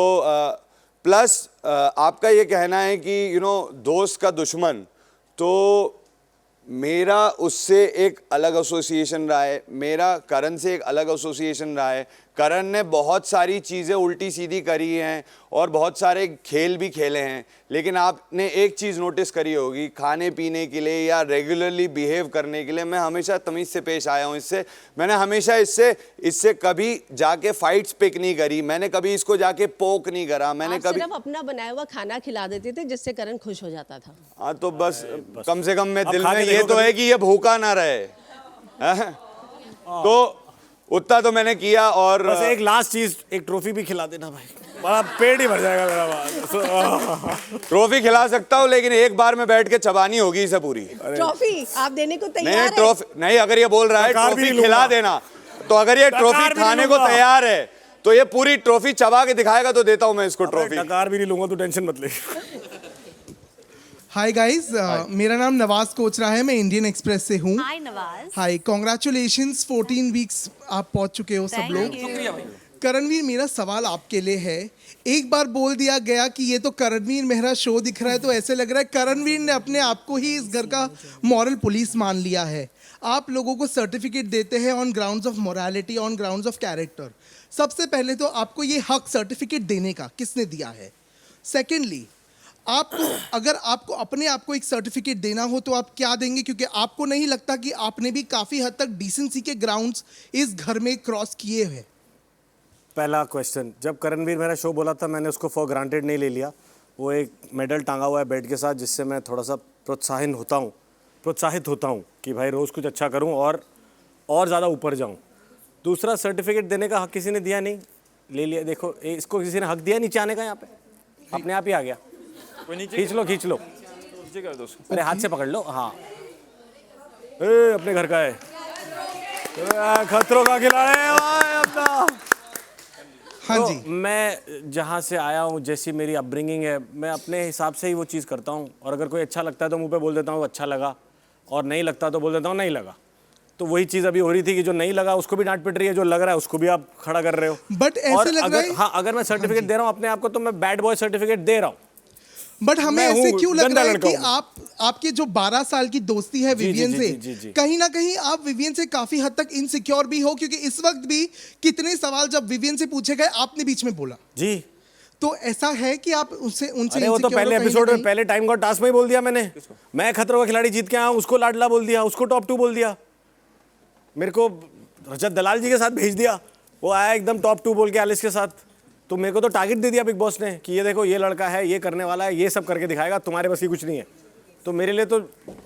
प्लस आपका ये कहना है कि यू नो दोस्त का दुश्मन, तो मेरा उससे एक अलग एसोसिएशन रहा है, मेरा करण से एक अलग एसोसिएशन रहा है। करण ने बहुत सारी चीज़ें उल्टी सीधी करी हैं और बहुत सारे खेल भी खेले हैं, लेकिन आपने एक चीज़ नोटिस करी होगी, खाने पीने के लिए या रेगुलरली बिहेव करने के लिए मैं हमेशा तमीज़ से पेश आया हूँ। इससे मैंने हमेशा इससे कभी जाके फाइट्स पिक नहीं करी, मैंने कभी इसको जाके पोक नहीं करा, मैंने कभी सिर्फ अपना बनाया हुआ खाना खिला देते थे जिससे करण खुश हो जाता था। हाँ तो बस कम से कम मैं दिल में ये तो है कि ये भूखा ना रहे, तो उतना तो मैंने किया। और बस एक लास्ट चीज, एक ट्रॉफी भी खिला देना भाई, बड़ा पेट ही भर जाएगा मेरा बात। ट्रॉफी खिला सकता हूँ, लेकिन एक बार में बैठ के चबानी होगी इसे पूरी। ट्रॉफी आप देने को तैयार नहीं है? ट्रॉफी नहीं, अगर ये बोल रहा है ट्रॉफी खिला देना, तो अगर ये ट्रॉफी खाने को तैयार है तो ये पूरी ट्रॉफी चबा के दिखाएगा तो देता हूँ मैं इसको ट्रॉफी। कार भी नहीं लूंगा, तो टेंशन मत ले। हाय गाइस, मेरा नाम नवाज कोचरा है, मैं इंडियन एक्सप्रेस से हूँ। हाय नवाज। हाय, कॉन्ग्रेचुलेशंस, 14 वीक्स आप पहुँच चुके हो सब लोग। करणवीर, मेरा सवाल आपके लिए है। एक बार बोल दिया गया कि ये तो करणवीर मेहरा शो दिख रहा है, तो ऐसे लग रहा है करणवीर ने अपने आप को ही इस घर का मॉरल पुलिस मान लिया है। आप लोगों को सर्टिफिकेट देते हैं on grounds of morality, on grounds of character. सबसे पहले तो आपको ये हक सर्टिफिकेट देने का किसने दिया है? सेकेंडली, आपको अगर आपको अपने आप को एक सर्टिफिकेट देना हो तो आप क्या देंगे? क्योंकि आपको नहीं लगता कि आपने भी काफ़ी हद तक डिसेंसी के ग्राउंड्स इस घर में क्रॉस किए हैं? पहला क्वेश्चन, जब करणवीर मेरा शो बोला था मैंने उसको फॉर ग्रांटेड नहीं ले लिया। वो एक मेडल टांगा हुआ है बेड के साथ, जिससे मैं थोड़ा सा प्रोत्साहित होता हूँ कि भाई रोज़ कुछ अच्छा करूँ और ज़्यादा ऊपर जाऊँ। दूसरा, सर्टिफिकेट देने का हक किसी ने दिया नहीं, ले लिया। देखो इसको किसी ने हक दिया नीचे आने का, यहाँ पे अपने आप ही आ गया। खींच लो नीचे कर दो उसको, अरे हाथ से पकड़ लो। हाँ, अपने घर का है, खतरों का खिलाड़ी है अपना। हाँ तो जी, मैं जहाँ से आया हूँ, जैसी मेरी अपब्रिंगिंग है, मैं अपने हिसाब से ही वो चीज़ करता हूँ। और अगर कोई अच्छा लगता है तो मुंह पे बोल देता हूँ अच्छा लगा, और नहीं लगता तो बोल देता हूँ नहीं लगा। तो वही चीज़ अभी हो रही थी कि जो नहीं लगा उसको भी डांट पिट रही है, जो लग रहा है उसको भी आप खड़ा कर रहे हो। बट ऐसे लग रहा है, हाँ, अगर मैं सर्टिफिकेट दे रहा हूँ अपने आप को, तो मैं बैड बॉय सर्टिफिकेट दे रहा हूँ। बट हमें मैं ऐसे हूँ, क्यों लग गंदा रहा है लड़का कि हूँ। आपके जो 12 साल की दोस्ती है विवियन से, जी। कहीं ना कहीं आप विवियन से काफी हद तक इनसिक्योर भी हो? क्योंकि इस वक्त भी कितने सवाल जब विवियन से पूछे गए आपने बीच में बोला जी। तो ऐसा है कि आप उनसे अरे वो तो insecure हो पहले कहीं ना एपिसोड में, कहीं? पहले टाइम गॉड टास्क में ही बोल दिया मैंने। मैं खतरों का खिलाड़ी जीत के आया हूँ, उसको लाडला बोल दिया, उसको टॉप 2 बोल दिया, मेरे को रजत दलाल जी के साथ भेज दिया। वो आया एकदम टॉप 2 बोल के एलिस के साथ। तो मेरे को तो टारगेट दे दिया बिग बॉस ने कि ये देखो ये लड़का है, ये करने वाला है, ये सब करके दिखाएगा, तुम्हारे बस की कुछ नहीं है। तो मेरे लिए तो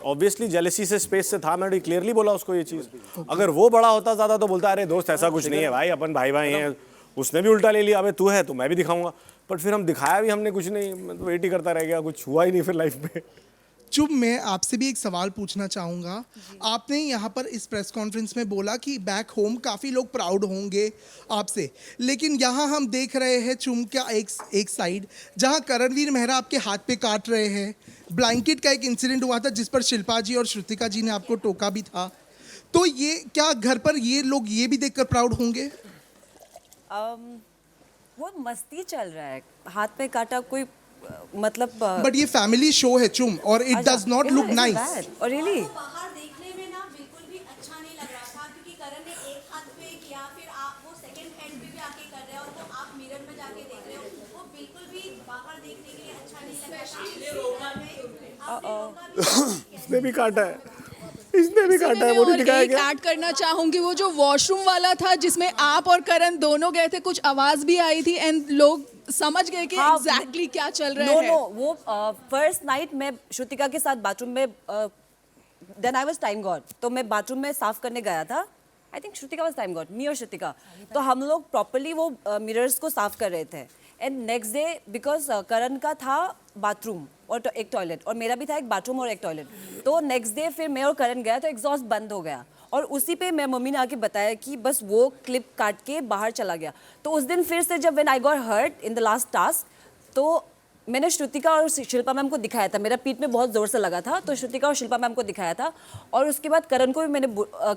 ऑब्वियसली जेलसी से स्पेस से था, मैंने क्लियरली बोला उसको ये चीज़। अगर वो बड़ा होता ज़्यादा तो बोलता अरे दोस्त ऐसा कुछ नहीं है भाई, अपन भाई हैं। उसने भी उल्टा ले लिया, अबे तू है तो मैं भी दिखाऊंगा। बट फिर हम दिखाया भी हमने कुछ नहीं, मैं तो वेट ही करता रह गया, कुछ हुआ ही नहीं फिर लाइफ में। चुप, मैं आपसे भी एक सवाल पूछना चाहूँगा। आपने यहाँ पर इस प्रेस कॉन्फ्रेंस में बोला कि बैक होम काफ़ी लोग प्राउड होंगे आपसे, लेकिन यहाँ हम देख रहे हैं चुम का एक साइड जहाँ करणवीर मेहरा आपके हाथ पे काट रहे हैं। ब्लैंकेट का एक इंसिडेंट हुआ था जिस पर शिल्पा जी और श्रुतिका जी ने आपको टोका भी था। तो ये क्या घर पर ये लोग ये भी देखकर प्राउड होंगे? वो मस्ती चल रहा है, हाथ पे काटा कोई मतलब। बट ये फैमिली शो है चुम, और it does not look nice. और रियली बाहर देखने में ना बिल्कुल भी अच्छा नहीं लग रहा था, क्योंकि करण ने एक हाथ पे किया, फिर आप वो सेकंड हैंड पे भी आके कर रहे हो, और वो आप मिरर में जाके देख रहे हो, वो बिल्कुल भी बाहर देखने के लिए अच्छा नहीं लग रहा था। इसने भी काटा है, इसने भी काटा है, वो नहीं दिखाया गया। ऐड करना चाहूंगी, वो जो वॉशरूम वाला था जिसमें आप और करण दोनों गए थे, कुछ आवाज भी आई थी एंड लोग समझ गए कि एग्जैक्टली क्या चल रहा है। नो वो फर्स्ट नाइट मैं श्रुतिका के साथ बाथरूम में, then I was time god, तो मैं बाथरूम में साफ करने गया था। I think Shrutika was time god, me और श्रुतिका। तो हम लोग प्रॉपर्ली वो मिरर्स को साफ कर रहे थे। एंड नेक्स्ट डे बिकॉज करण का था बाथरूम और एक टॉयलेट, और मेरा भी था एक बाथरूम और एक टॉयलेट। तो नेक्स्ट डे फिर मैं और करण गया तो एग्जॉस्ट बंद हो गया, और उसी पे मैं मम्मी ने आके बताया कि बस वो क्लिप काट के बाहर चला गया। तो उस दिन फिर से जब when I got hurt in the last task, तो मैंने श्रुतिका और शिल्पा मैम को दिखाया था, मेरा पीठ में बहुत ज़ोर से लगा था, तो श्रुतिका और शिल्पा मैम को दिखाया था। और उसके बाद करण को भी मैंने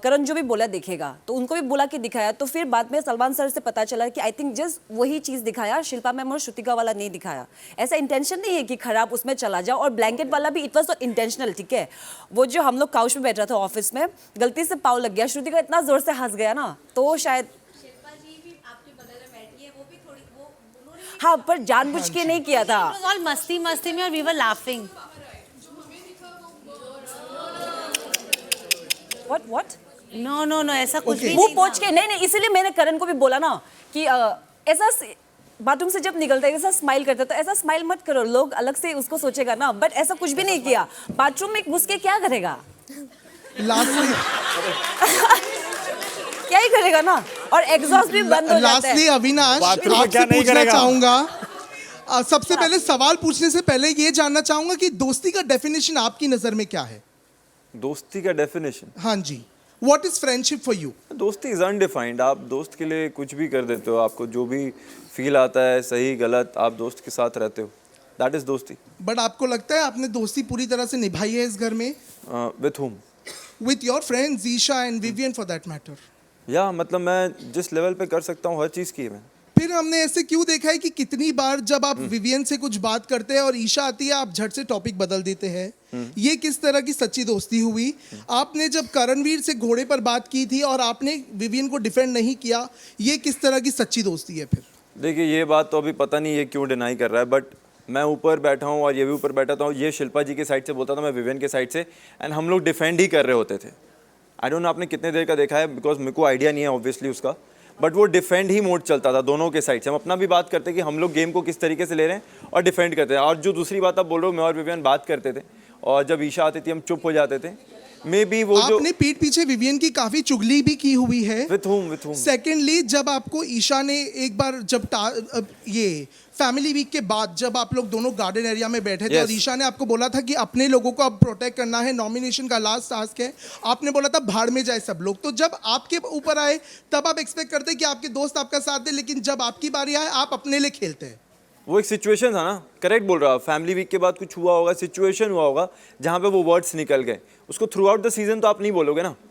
करण जो भी बोला देखेगा, तो उनको भी बोला कि दिखाया। तो फिर बाद में सलमान सर से पता चला कि आई थिंक जस्ट वही चीज़ दिखाया, शिल्पा मैम और श्रुतिका वाला नहीं दिखाया। ऐसा इंटेंशन नहीं है कि खराब उसमें चला जाओ। और ब्लैंकेट वाला भी इट वॉज नॉट इंटेंशनल, ठीक है। वो जो हम लोग काउच में बैठ रहा था ऑफिस में, गलती से पाँव लग गया, श्रुतिका इतना ज़ोर से हंस गया ना, तो शायद। शिल्पा जी भी आपके हाँ पर जानबूझ के नहीं किया था। ऑल मस्ती मस्ती में और we were laughing. What no no no ऐसा कुछ भी मुंह नहीं पोंछ के नहीं, इसीलिए मैंने करण को भी बोला ना कि ऐसा बाथरूम से जब निकलता है ऐसा स्माइल करता है, तो ऐसा स्माइल मत करो, लोग अलग से उसको सोचेगा ना। बट ऐसा कुछ भी नहीं किया। बाथरूम में घुस के क्या करेगा? क्या ही करेगा ना, और एग्जॉस्ट भी बंद हो जाता है। लास्टली अविनाश आपसे पूछना चाहूंगा, सबसे पहले सवाल पूछने से पहले ये जानना चाहूंगा कि दोस्ती का डेफिनेशन आपकी नजर में क्या है? दोस्ती का डेफिनेशन? हाँ जी, what is friendship for you? दोस्ती इज अनडिफाइंड। आप दोस्त के लिए कुछ भी कर देते हो, आपको जो भी फील आता है, सही गलत, आप दोस्त के साथ रहते हो, दैट इज दोस्ती। बट आपको लगता है आपने दोस्ती पूरी तरह से निभाई है इस घर में? With whom? With your friends Isha and Vivian for that matter. या मतलब मैं जिस लेवल पे कर सकता हूँ हर चीज़ की है मैंने। फिर हमने ऐसे क्यों देखा है कि कितनी बार जब आप विवियन से कुछ बात करते हैं और ईशा आती है, आप झट से टॉपिक बदल देते हैं। ये किस तरह की सच्ची दोस्ती हुई? आपने जब करणवीर से घोड़े पर बात की थी और आपने विवियन को डिफेंड नहीं किया, ये किस तरह की सच्ची दोस्ती है? फिर देखिए ये बात तो अभी पता नहीं ये क्यों डिनाई कर रहा है, बट मैं ऊपर बैठा हूँ और ये भी ऊपर बैठा था, ये शिल्पा जी के साइड से बोलता था, मैं विवियन के साइड से, एंड हम लोग डिफेंड ही कर रहे होते थे। आई डोंट नो आपने कितने देर का देखा है, बिकॉज मेरे को आइडिया नहीं है ऑब्वियसली उसका, बट वो डिफेंड ही मोड चलता था दोनों के साइड से। हम अपना भी बात करते कि हम लोग गेम को किस तरीके से ले रहे हैं और डिफेंड करते हैं। और जो दूसरी बात आप बोल रहे हो, मैं और विवियन बात करते थे और जब ईशा आती थी हम चुप हो जाते थे। मे बी वो जो आपने पीठ पीछे विवियन की काफी चुगली भी की हुई है। With home. सेकेंडली जब आपको ईशा ने एक बार जब ये फैमिली वीक के बाद जब आप लोग दोनों गार्डन एरिया में बैठे थे और ईशा ने आपको बोला था कि अपने लोगों को अब प्रोटेक्ट करना है, नॉमिनेशन का लास्ट टास्क है, आपने बोला था भाड़ में जाए सब लोग। तो जब आपके ऊपर आए तब आप एक्सपेक्ट करते हैं कि आपके दोस्त आपका साथ दे, लेकिन जब आपकी बारी आए आप अपने लिए खेलते हैं। वो एक सिचुएशन था ना, करेक्ट बोल रहा। फैमिली वीक के बाद कुछ हुआ होगा, सिचुएशन हुआ होगा जहाँ पे वो वर्ड्स निकल गए। उसको थ्रू आउट द सीजन तो आप नहीं बोलोगे ना।